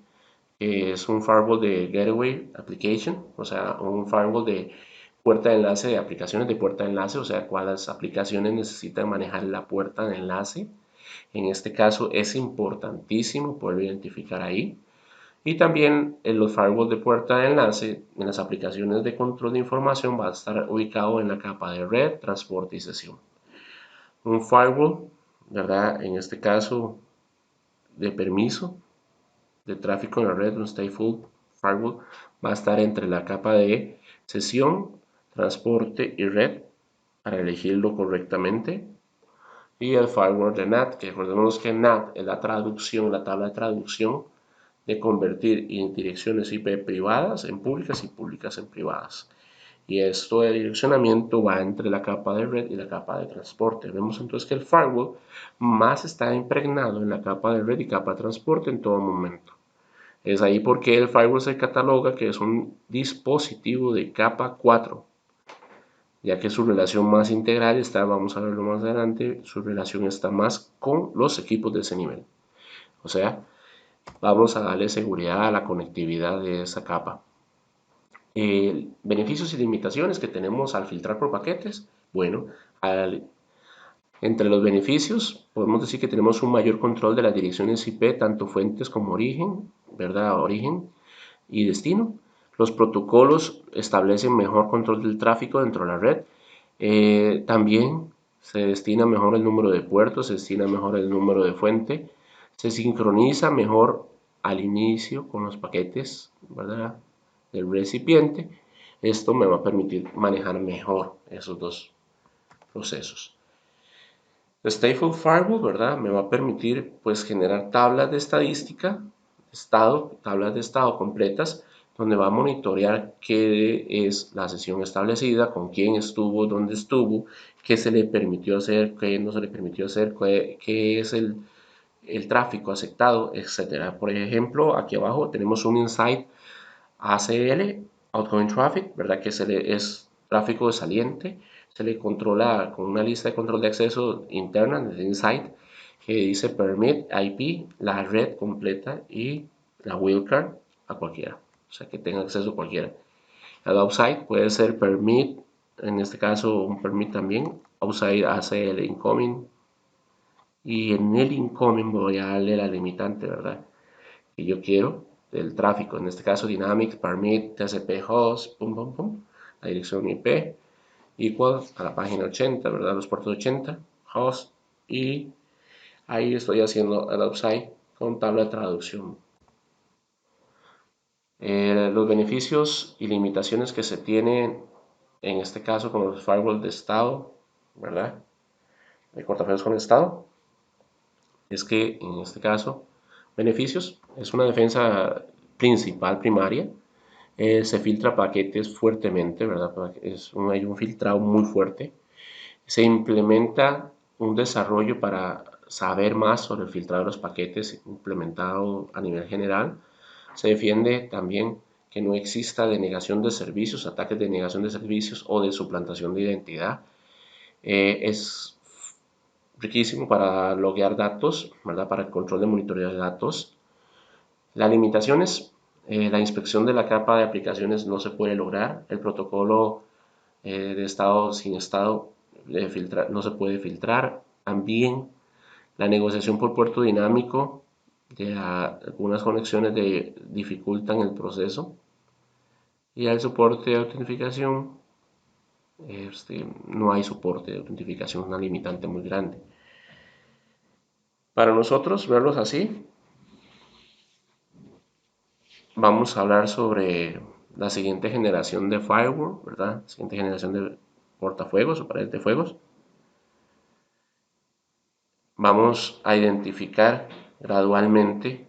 que es un firewall de Gateway Application, o sea, un firewall de puerta de enlace, de aplicaciones de puerta de enlace, o sea, cuáles aplicaciones necesitan manejar la puerta de enlace. En este caso es importantísimo poder identificar ahí. Y también en los firewalls de puerta de enlace, en las aplicaciones de control de información, va a estar ubicado en la capa de red, transporte y sesión. Un firewall, ¿verdad? En este caso de permiso de tráfico en la red, un stateful firewall, va a estar entre la capa de sesión, transporte y red para elegirlo correctamente. Y el firewall de NAT, que recordemos que NAT es la traducción, la tabla de traducción de convertir direcciones IP privadas en públicas y públicas en privadas. Y esto de direccionamiento va entre la capa de red y la capa de transporte. Vemos entonces que el firewall más está impregnado en la capa de red y capa de transporte en todo momento. Es ahí porque el firewall se cataloga que es un dispositivo de capa 4, ya que su relación más integral está, vamos a verlo más adelante, su relación está más con los equipos de ese nivel. O sea, vamos a darle seguridad a la conectividad de esa capa. Beneficios y limitaciones que tenemos al filtrar por paquetes. Bueno, entre los beneficios podemos decir que tenemos un mayor control de las direcciones IP, tanto fuentes como origen, ¿verdad? Origen y destino. Los protocolos establecen mejor control del tráfico dentro de la red. También se destina mejor el número de puertos, se destina mejor el número de fuente, se sincroniza mejor al inicio con los paquetes, ¿verdad? Del recipiente. Esto me va a permitir manejar mejor esos dos procesos. Stateful Firewall, ¿verdad? Me va a permitir pues generar tablas de estadística, tablas de estado completas, donde va a monitorear qué es la sesión establecida, con quién estuvo, dónde estuvo, qué se le permitió hacer, qué no se le permitió hacer, qué es el tráfico aceptado, etcétera. Por ejemplo, aquí abajo tenemos un insight ACL, Outgoing Traffic, ¿verdad? Que es tráfico saliente. Se le controla con una lista de control de acceso interna desde Insight que dice Permit IP, la red completa y la wildcard a cualquiera. O sea, que tenga acceso a cualquiera. El Outside puede ser Permit, en este caso un Permit también. Outside ACL Incoming. Y en el Incoming voy a darle la limitante, ¿verdad? Que yo quiero del tráfico, en este caso Dynamics, Permit, TCP Host, pum, pum, pum, la dirección IP, igual a la página 80, ¿verdad? Los puertos 80, host, y ahí estoy haciendo el upside con tabla de traducción. Los beneficios y limitaciones que se tienen en este caso con los firewalls de estado, ¿verdad? De cortafuegos con estado, es que en este caso, beneficios, es una defensa principal, primaria. Se filtra paquetes fuertemente, ¿verdad? Hay un filtrado muy fuerte. Se implementa un desarrollo para saber más sobre el filtrado de los paquetes implementado a nivel general. Se defiende también que no exista denegación de servicios, ataques de denegación de servicios o de suplantación de identidad. Es riquísimo para loguear datos, ¿verdad? Para el control de monitoreo de datos. Las limitaciones, la inspección de la capa de aplicaciones no se puede lograr. El protocolo de estado sin estado no se puede filtrar. También la negociación por puerto dinámico de algunas conexiones dificultan el proceso. Y el soporte de autentificación, no hay soporte de autentificación, una limitante muy grande. Para nosotros verlos así, vamos a hablar sobre la siguiente generación de firewall, ¿verdad? Siguiente generación de portafuegos o paredes de fuegos. Vamos a identificar gradualmente,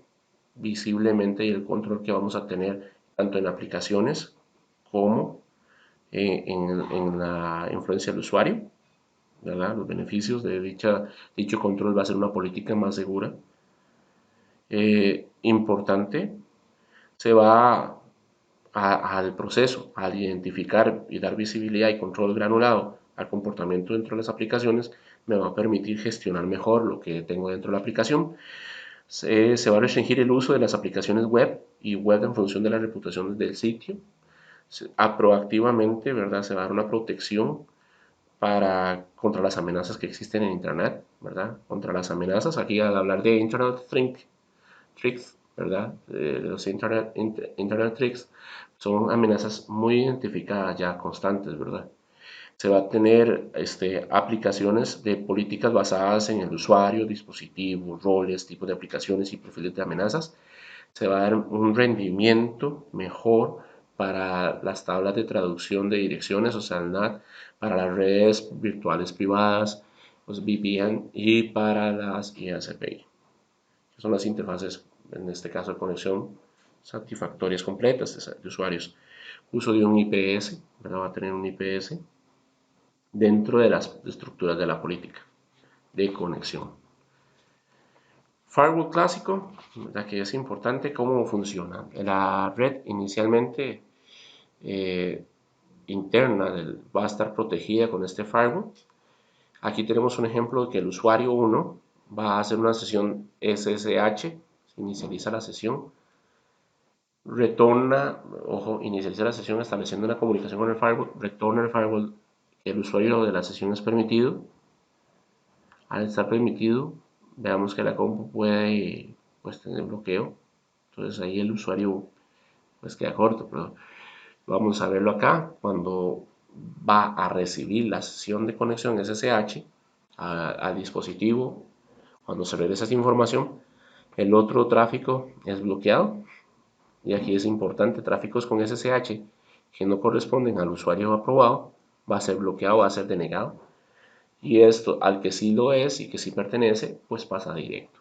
visiblemente, el control que vamos a tener tanto en aplicaciones como en la influencia del usuario. ¿verdad? Los beneficios de dicho control va a ser una política más segura. Importante, se va al proceso, al identificar y dar visibilidad y control granulado al comportamiento dentro de las aplicaciones, me va a permitir gestionar mejor lo que tengo dentro de la aplicación. Se va a restringir el uso de las aplicaciones web y web en función de la reputación del sitio. Proactivamente, ¿verdad? Se va a dar una protección contra las amenazas que existen en Internet, ¿verdad? Contra las amenazas, aquí al hablar de Internet Tricks, ¿verdad? Los Internet Tricks son amenazas muy identificadas ya, constantes, ¿verdad? Se va a tener aplicaciones de políticas basadas en el usuario, dispositivos, roles, tipos de aplicaciones y perfiles de amenazas. Se va a dar un rendimiento mejor para las tablas de traducción de direcciones, o sea, el NAT, para las redes virtuales privadas, los VPN y para las ISPI, que son las interfaces, en este caso de conexión satisfactorias completas de usuarios. Uso de un IPS, ¿verdad? Va a tener un IPS dentro de las estructuras de la política de conexión. Firewall clásico, la que es importante, cómo funciona. La red inicialmente interna va a estar protegida con este firewall. Aquí tenemos un ejemplo de que el usuario 1 va a hacer una sesión SSH, se inicializa la sesión, retorna, ojo, inicializa la sesión estableciendo una comunicación con el firewall, retorna el firewall que el usuario de la sesión es permitido. Al estar permitido, veamos que la compu puede pues, tener bloqueo. Entonces ahí el usuario pues queda corto, pero vamos a verlo acá. Cuando va a recibir la sesión de conexión SSH al dispositivo, cuando se regresa esa información, el otro tráfico es bloqueado. Y aquí es importante, tráficos con SSH que no corresponden al usuario aprobado, va a ser bloqueado, va a ser denegado. Y esto, al que sí lo es y que sí pertenece, pues pasa directo.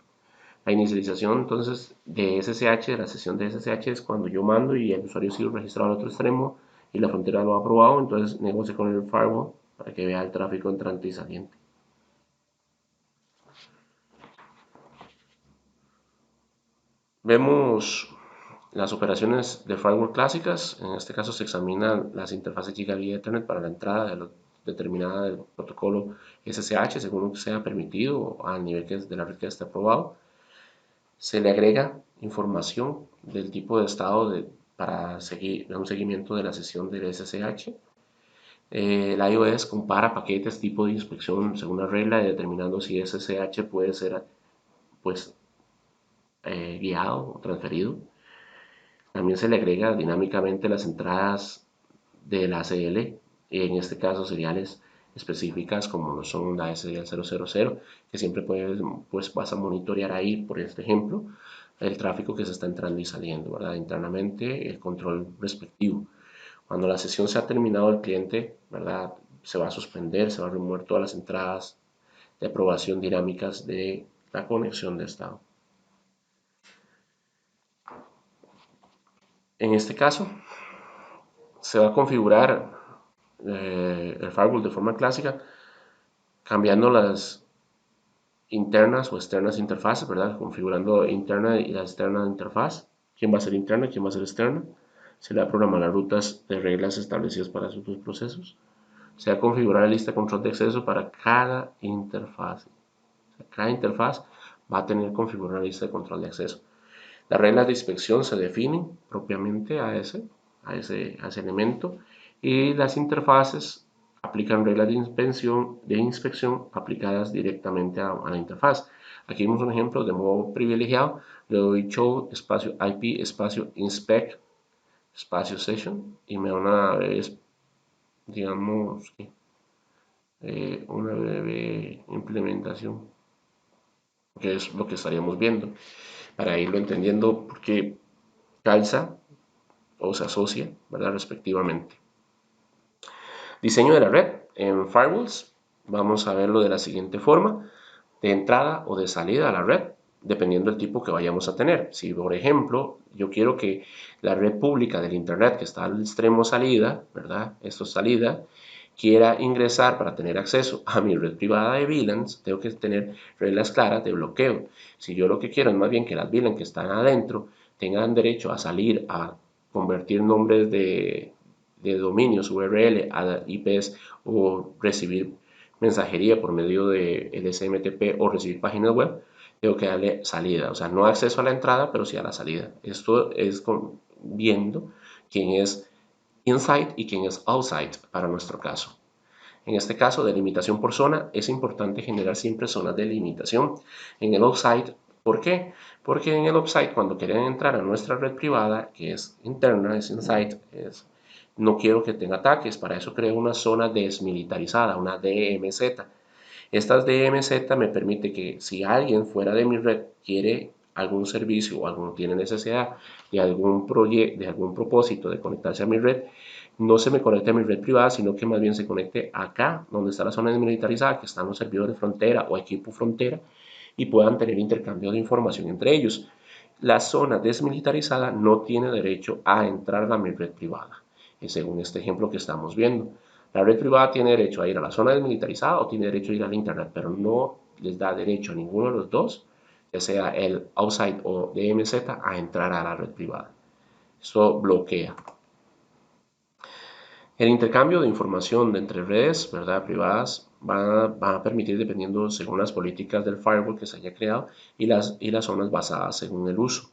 La inicialización entonces de SSH, de la sesión de SSH es cuando yo mando y el usuario ha sido registrado al otro extremo y la frontera lo ha aprobado, entonces negocio con el firewall para que vea el tráfico entrante y saliente. Vemos las operaciones de firewall clásicas. En este caso se examinan las interfaces Gigabit Ethernet para la entrada determinada del protocolo SSH según lo que sea permitido o al nivel de la red que esté aprobado. Se le agrega información del tipo de estado para seguir un seguimiento de la sesión del SSH. La iOS compara paquetes tipo de inspección según la regla determinando si SSH puede ser pues, guiado o transferido. También se le agrega dinámicamente las entradas de la ACL, y en este caso seriales específicas como lo son la serial 000, que siempre pues vas a monitorear ahí, por este ejemplo, el tráfico que se está entrando y saliendo, ¿verdad? Internamente el control respectivo. Cuando la sesión se ha terminado, el cliente, ¿verdad? Se va a suspender, se va a remover todas las entradas de aprobación dinámicas de la conexión de estado. En este caso, se va a configurar el firewall de forma clásica, cambiando las internas o externas interfaces, ¿verdad? Configurando interna y la externa interfaz. ¿Quién va a ser interna y quién va a ser externa? Se le va a programar las rutas de reglas establecidas para esos dos procesos. Se va a configurar la lista de control de acceso para cada interfaz. O sea, cada interfaz va a tener configurada una lista de control de acceso. Las reglas de inspección se definen propiamente a ese elemento y las interfaces aplican reglas de inspección aplicadas directamente a la interfaz. Aquí vemos un ejemplo de modo privilegiado. Le doy show espacio IP espacio inspect espacio session y me da una vez, digamos, una breve implementación, que es lo que estaríamos viendo, para irlo entendiendo porque calza o se asocia, ¿verdad? Respectivamente. Diseño de la red. En firewalls vamos a verlo de la siguiente forma: de entrada o de salida a la red, dependiendo del tipo que vayamos a tener. Si, por ejemplo, yo quiero que la red pública del Internet que está al extremo salida, ¿verdad? Esto es salida, quiera ingresar para tener acceso a mi red privada de VLANs, tengo que tener reglas claras de bloqueo. Si yo lo que quiero es más bien que las VLANs que están adentro tengan derecho a salir a convertir nombres de dominios URL a IPs o recibir mensajería por medio de SMTP o recibir páginas web, tengo que darle salida, o sea, no acceso a la entrada, pero sí a la salida. Esto es viendo quién es inside y quién es outside para nuestro caso. En este caso, de limitación por zona, es importante generar siempre zonas de limitación. En el offsite, ¿por qué? Porque en el offsite, cuando quieren entrar a nuestra red privada, que es interna, es inside, no quiero que tenga ataques, para eso creo una zona desmilitarizada, una DMZ. Estas DMZ me permite que si alguien fuera de mi red quiere algún servicio o tiene necesidad de algún proyecto, de algún propósito de conectarse a mi red, no se me conecte a mi red privada, sino que más bien se conecte acá, donde está la zona desmilitarizada, que están los servidores frontera o equipo frontera, y puedan tener intercambio de información entre ellos. La zona desmilitarizada no tiene derecho a entrar a mi red privada, según este ejemplo que estamos viendo. La red privada tiene derecho a ir a la zona desmilitarizada o tiene derecho a ir al Internet, pero no les da derecho a ninguno de los dos, ya sea el outside o DMZ, a entrar a la red privada. Esto bloquea. El intercambio de información entre redes, ¿verdad?, privadas va a permitir, dependiendo según las políticas del firewall que se haya creado y las zonas basadas según el uso.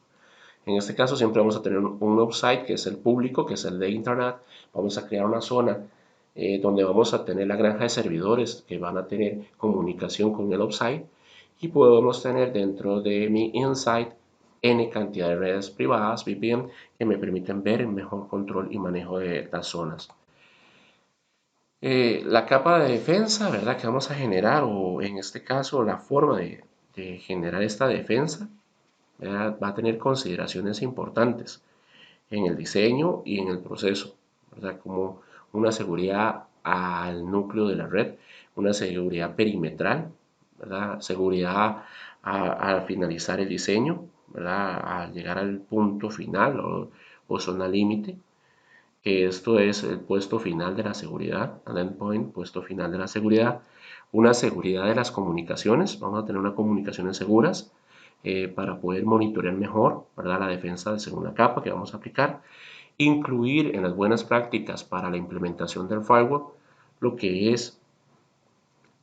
En este caso siempre vamos a tener un offsite que es el público, que es el de Internet. Vamos a crear una zona donde vamos a tener la granja de servidores que van a tener comunicación con el offsite y podemos tener dentro de mi inside N cantidad de redes privadas, VPN, que me permiten ver el mejor control y manejo de las zonas. La capa de defensa, ¿verdad?, que vamos a generar, o en este caso la forma de generar esta defensa, ¿verdad?, va a tener consideraciones importantes en el diseño y en el proceso, ¿verdad?, como una seguridad al núcleo de la red, una seguridad perimetral, ¿verdad?, seguridad al finalizar el diseño, ¿verdad?, al llegar al punto final o zona límite, que esto es el puesto final de la seguridad, el endpoint, puesto final de la seguridad, una seguridad de las comunicaciones, vamos a tener unas comunicaciones seguras para poder monitorear mejor, ¿verdad?, la defensa de segunda capa que vamos a aplicar, incluir en las buenas prácticas para la implementación del firewall lo que es,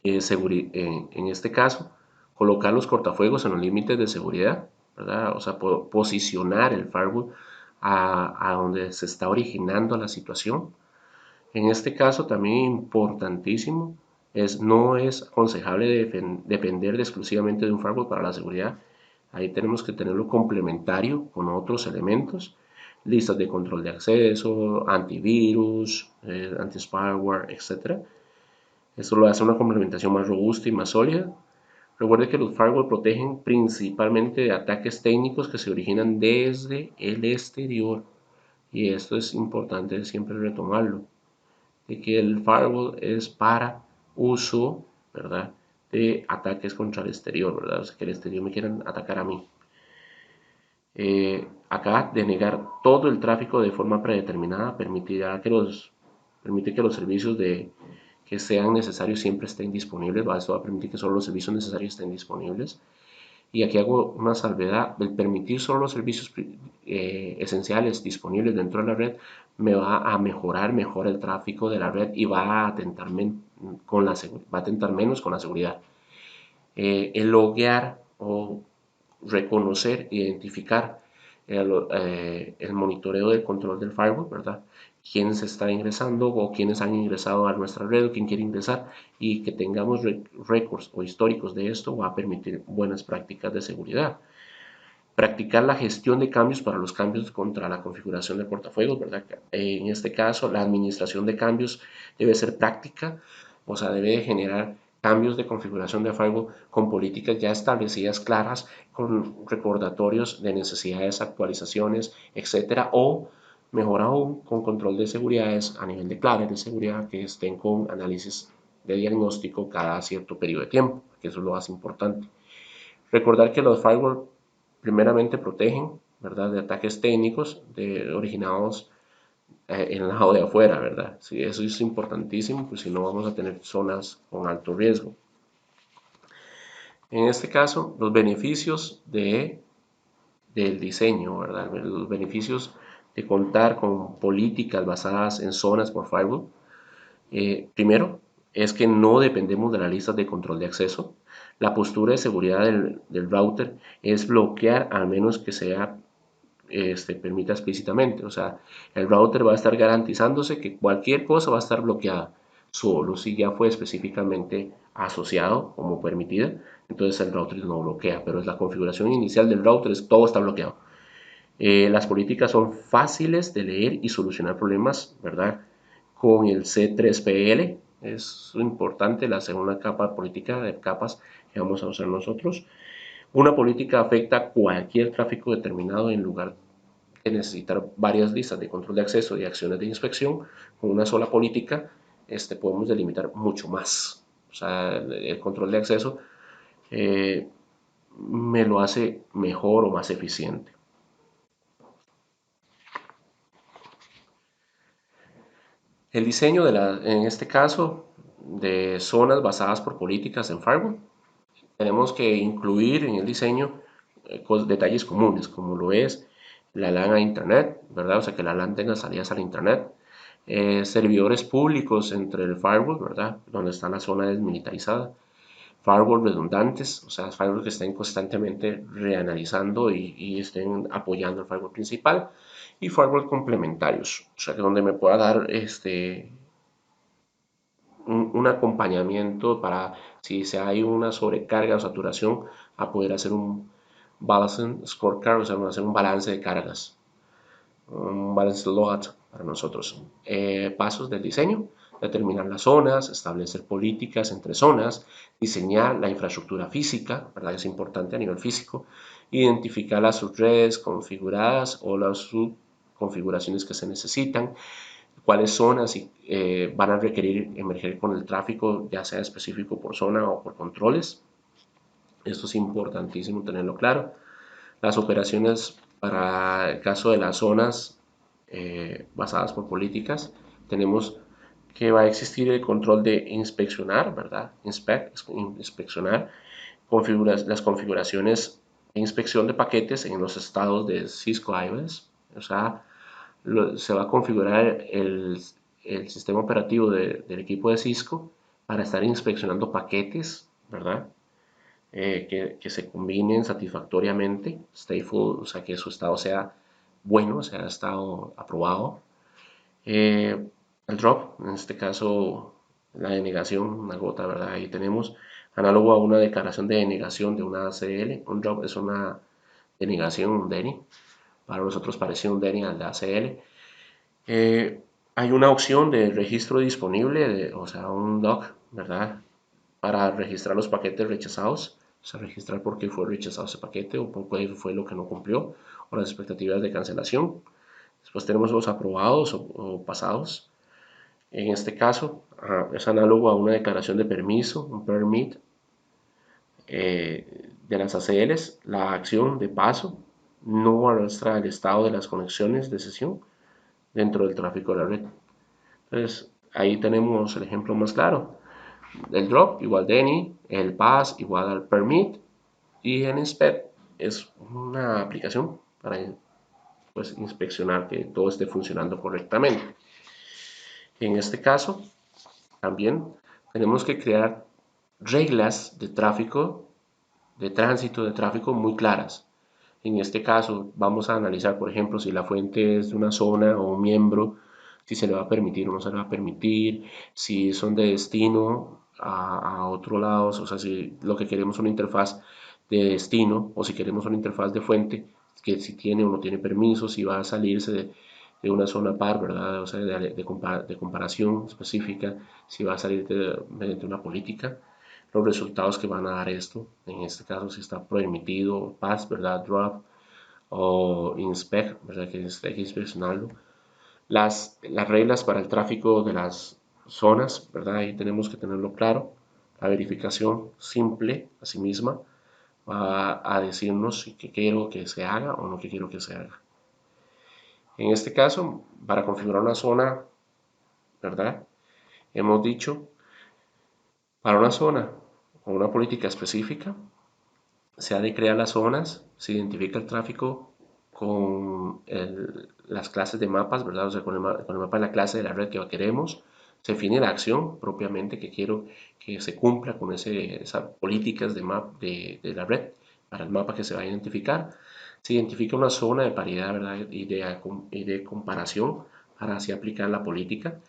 en este caso, colocar los cortafuegos en los límites de seguridad, ¿verdad?, o sea, posicionar el firewall a donde se está originando la situación. En este caso también importantísimo no es aconsejable depender exclusivamente de un firewall para la seguridad. Ahí tenemos que tenerlo complementario con otros elementos, listas de control de acceso, antivirus, anti-spyware, etc. Esto lo hace una complementación más robusta y más sólida. Recuerde que los firewall protegen principalmente de ataques técnicos que se originan desde el exterior. Y esto es importante siempre retomarlo, de que el firewall es para uso, ¿verdad?, de ataques contra el exterior, ¿verdad? O sea, que el exterior me quieran atacar a mí. Acá, denegar todo el tráfico de forma predeterminada permite que los servicios que sean necesarios siempre estén disponibles. Esto va a permitir que solo los servicios necesarios estén disponibles. Y aquí hago una salvedad: el permitir solo los servicios esenciales disponibles dentro de la red me va a mejorar mejor el tráfico de la red y va a atentar, va a atentar menos con la seguridad. El loguear o reconocer, identificar el monitoreo del control del firewall, ¿verdad? Quién se está ingresando o quiénes han ingresado a nuestra red o quién quiere ingresar, y que tengamos récords o históricos de esto va a permitir buenas prácticas de seguridad. Practicar la gestión de cambios para los cambios contra la configuración de portafuegos, ¿verdad? En este caso, la administración de cambios debe ser práctica, o sea, debe generar cambios de configuración de firewall con políticas ya establecidas, claras, con recordatorios de necesidades, actualizaciones, etcétera, o mejor aún, con control de seguridades a nivel de claves de seguridad que estén con análisis de diagnóstico cada cierto periodo de tiempo, que eso es lo más importante. Recordar que los firewall primeramente protegen, ¿verdad?, de ataques técnicos originados en el lado de afuera, ¿verdad? Sí, eso es importantísimo, pues si no vamos a tener zonas con alto riesgo. En este caso, los beneficios del diseño, ¿verdad? Los beneficios de contar con políticas basadas en zonas por firewall. Primero, es que no dependemos de las listas de control de acceso. La postura de seguridad del router es bloquear al menos que sea permita explícitamente. O sea, el router va a estar garantizándose que cualquier cosa va a estar bloqueada, solo si ya fue específicamente asociado como permitida, entonces el router no bloquea, pero es la configuración inicial del router, todo está bloqueado. Las políticas son fáciles de leer y solucionar problemas, ¿verdad? Con el C3PL, es importante la segunda capa política de capas que vamos a usar nosotros. Una política afecta cualquier tráfico determinado en lugar de necesitar varias listas de control de acceso y acciones de inspección. Con una sola política podemos delimitar mucho más. O sea, el control de acceso eh, me lo hace mejor o más eficiente. El diseño en este caso, de zonas basadas por políticas en firewall, tenemos que incluir en el diseño detalles comunes, como lo es la LAN a Internet, ¿verdad? O sea, que la LAN tenga salidas al Internet. Servidores públicos entre el firewall, ¿verdad? Donde está la zona desmilitarizada. Firewall redundantes, o sea, firewall que estén constantemente reanalizando y estén apoyando el firewall principal. Y firewall complementarios, o sea, que donde me pueda dar un acompañamiento para si hay una sobrecarga o saturación, a poder hacer un balance scorecard, o sea, hacer un balance de cargas, un balance load para nosotros. Pasos del diseño: determinar las zonas, establecer políticas entre zonas, diseñar la infraestructura física, ¿verdad? Es importante a nivel físico, identificar las subredes configuradas o las subconfiguraciones que se necesitan, cuáles zonas van a requerir emerger con el tráfico, ya sea específico por zona o por controles. Esto es importantísimo tenerlo claro. Las operaciones para el caso de las zonas basadas por políticas, tenemos que va a existir el control de inspeccionar, ¿verdad? Inspeccionar las configuraciones de inspección de paquetes en los estados de Cisco iOS. O sea, se va a configurar el sistema operativo del equipo de Cisco para estar inspeccionando paquetes, ¿verdad? Que se combinen satisfactoriamente, stateful, o sea, que su estado sea bueno, sea estado aprobado. Eh, el drop, en este caso, la denegación, una gota, ¿verdad? Ahí tenemos análogo a una declaración de denegación de una ACL. Un drop es una denegación, un DENI. Para nosotros parece un DENI al de ACL. Hay una opción de registro disponible, o sea, un doc, ¿verdad? Para registrar los paquetes rechazados, o sea, registrar por qué fue rechazado ese paquete o por qué fue lo que no cumplió o las expectativas de cancelación. Después tenemos los aprobados o pasados. En este caso, es análogo a una declaración de permiso, un permit de las ACLs. La acción de paso no arrastra el estado de las conexiones de sesión dentro del tráfico de la red. Entonces, ahí tenemos el ejemplo más claro. El drop igual de any, el pass igual al permit, y el inspect es una aplicación para pues, inspeccionar que todo esté funcionando correctamente. En este caso, también tenemos que crear reglas de tráfico, de tránsito de tráfico muy claras. En este caso, vamos a analizar, por ejemplo, si la fuente es de una zona o un miembro, si se le va a permitir o no se le va a permitir, si son de destino a otro lado, o sea, si lo que queremos es una interfaz de destino o si queremos una interfaz de fuente, que si tiene o no tiene permiso, si va a salirse de una zona par, ¿verdad? O sea, de comparación específica, si va a salir mediante una política, los resultados que van a dar esto, en este caso si está permitido, pass, ¿verdad? Drop o inspect, ¿verdad? Que hay que inspeccionarlo. Las reglas para el tráfico de las zonas, ¿verdad? Ahí tenemos que tenerlo claro. La verificación simple a sí misma va a decirnos qué quiero que se haga o no que quiero que se haga. En este caso, para configurar una zona, ¿verdad? Hemos dicho, para una zona con una política específica, se ha de crear las zonas, se identifica el tráfico con las clases de mapas, ¿verdad? O sea, con el mapa de la clase de la red que queremos, se define la acción propiamente que quiero que se cumpla con esas políticas de la red para el mapa que se va a identificar. Se identifica una zona de paridad, ¿verdad? Y de comparación para así aplicar la política.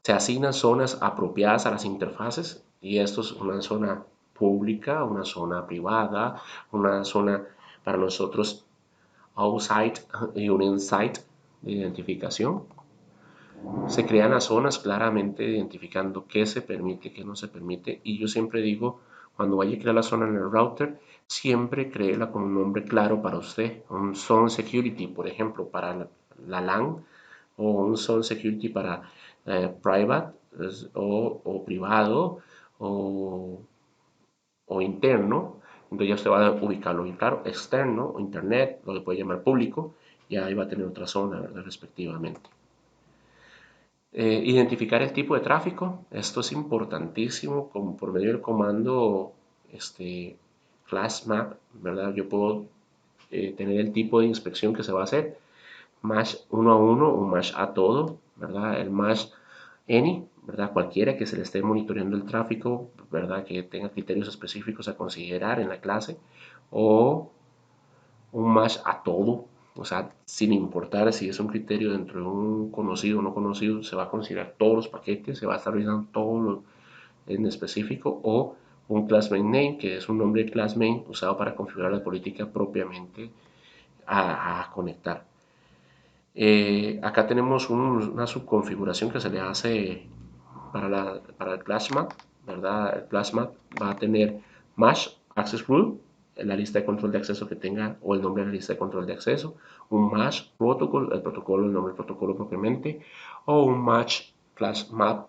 Se asignan zonas apropiadas a las interfaces y esto es una zona pública, una zona privada, una zona para nosotros outside y un inside de identificación. Se crean las zonas claramente identificando qué se permite, qué no se permite y yo siempre digo, cuando vaya a crear la zona en el router, siempre créela con un nombre claro para usted, un zone security, por ejemplo, para la LAN o un zone security para private o privado o, o interno, entonces ya usted va a ubicarlo bien claro, externo o internet, lo que puede llamar público, y ahí va a tener otra zona, ¿verdad? Respectivamente. Identificar el tipo de tráfico, esto es importantísimo como por medio del comando class map, ¿verdad? Yo puedo tener el tipo de inspección que se va a hacer, match uno a uno o match a todo, ¿verdad? El match any, ¿verdad? Cualquiera que se le esté monitoreando el tráfico, ¿verdad? Que tenga criterios específicos a considerar en la clase, o un match a todo, o sea, sin importar si es un criterio dentro de un conocido o no conocido, se va a considerar todos los paquetes, se va a estar revisando todo lo en específico, o un class main name, que es un nombre de class main usado para configurar la política propiamente a conectar. Acá tenemos una subconfiguración que se le hace para el plasma, ¿verdad? El plasma va a tener MASH access rule, la lista de control de acceso que tenga o el nombre de la lista de control de acceso, un MASH protocol, el protocolo, el nombre del protocolo propiamente, o un MASH class map,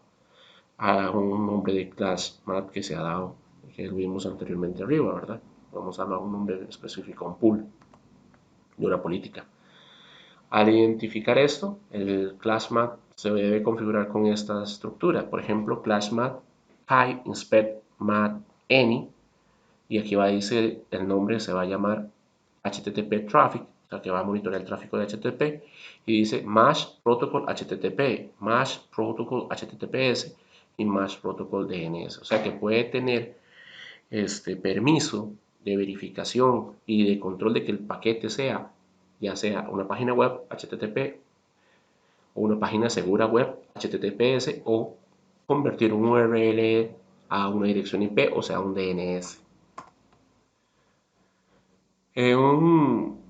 a un nombre de class map que se ha dado, que lo vimos anteriormente arriba, ¿verdad? Vamos a hablar de un nombre específico, un pool de una política. Al identificar esto, el classmat se debe configurar con esta estructura. Por ejemplo, classmat pi inspect mat any, y aquí va a decir el nombre, se va a llamar HTTP traffic, o sea que va a monitorear el tráfico de HTTP, y dice MASH protocol HTTP, MASH protocol HTTPS y MASH protocol DNS. O sea que puede tener este permiso de verificación y de control de que el paquete sea ya sea una página web HTTP o una página segura web HTTPS o convertir un URL a una dirección IP, o sea, un DNS. Un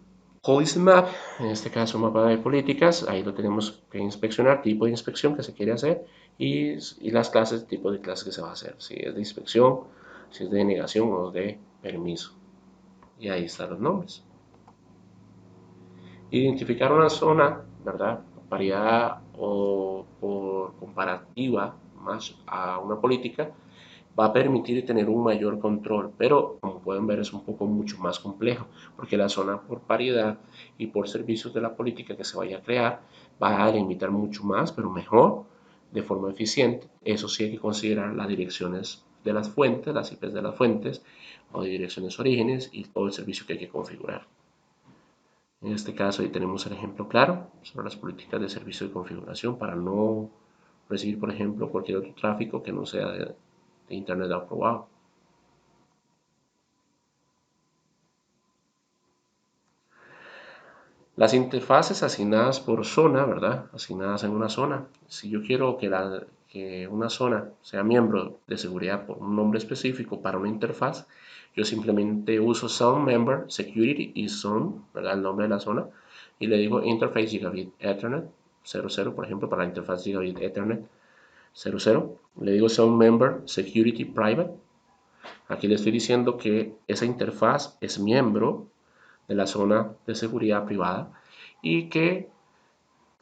policy map, en este caso un mapa de políticas, ahí lo tenemos que inspeccionar, tipo de inspección que se quiere hacer y las clases, tipo de clase que se va a hacer, si es de inspección, si es de negación o de permiso. Y ahí están los nombres. Identificar una zona, ¿verdad? Paridad o por comparativa más a una política va a permitir tener un mayor control, pero como pueden ver es un poco mucho más complejo, porque la zona por paridad y por servicios de la política que se vaya a crear va a limitar mucho más, pero mejor, de forma eficiente. Eso sí hay que considerar las direcciones de las fuentes, las IPs de las fuentes o de direcciones orígenes y todo el servicio que hay que configurar. En este caso ahí tenemos el ejemplo claro sobre las políticas de servicio de configuración para no recibir, por ejemplo, cualquier otro tráfico que no sea de Internet aprobado. Las interfaces asignadas por zona, ¿verdad? Asignadas en una zona. Si yo quiero que una zona sea miembro de seguridad por un nombre específico para una interfaz, yo simplemente uso zone member security y zone, ¿verdad? El nombre de la zona, y le digo interface gigabit ethernet 00, por ejemplo, para la interfaz gigabit ethernet 00. Le digo zone member security private. Aquí le estoy diciendo que esa interfaz es miembro de la zona de seguridad privada y que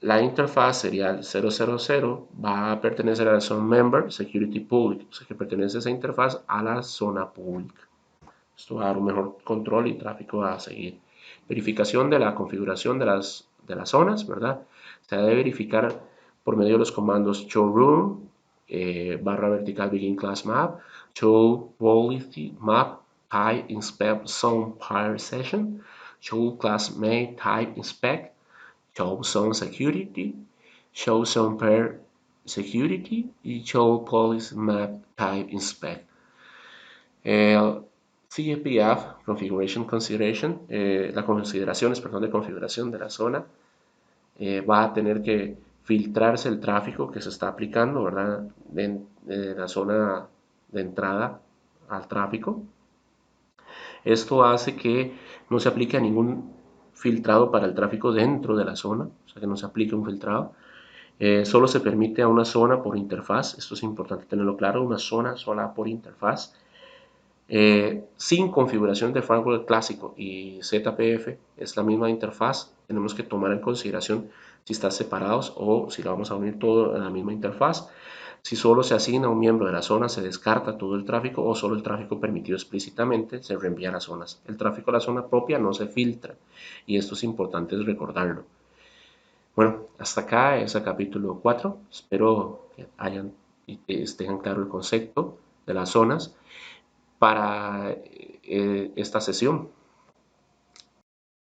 la interfaz serial 000 va a pertenecer a la zona member security public, o sea que pertenece esa interfaz a la zona pública. Esto va a dar un mejor control y tráfico a seguir. Verificación de la configuración de las zonas, ¿verdad? Se debe verificar por medio de los comandos showroom, barra vertical begin class map, show policy map, type inspect zone pair session, show class mate type inspect, show zone security, show zone pair security y show policy map type inspect. El CPF, Configuration Consideration, las consideraciones, perdón, de configuración de la zona, va a tener que filtrarse el tráfico que se está aplicando, ¿verdad? De la zona de entrada al tráfico. Esto hace que no se aplique a ningún filtrado para el tráfico dentro de la zona, o sea que no se aplique un filtrado. Solo se permite a una zona por interfaz, esto es importante tenerlo claro, una zona sola por interfaz. Sin configuración de firewall clásico y ZPF es la misma interfaz, tenemos que tomar en consideración si están separados o si lo vamos a unir todo en la misma interfaz. Si solo se asigna a un miembro de la zona, se descarta todo el tráfico o solo el tráfico permitido explícitamente se reenvía a las zonas. El tráfico a la zona propia no se filtra y esto es importante recordarlo. Bueno, hasta acá es el capítulo 4. Espero que hayan y que estén claro el concepto de las zonas para esta sesión.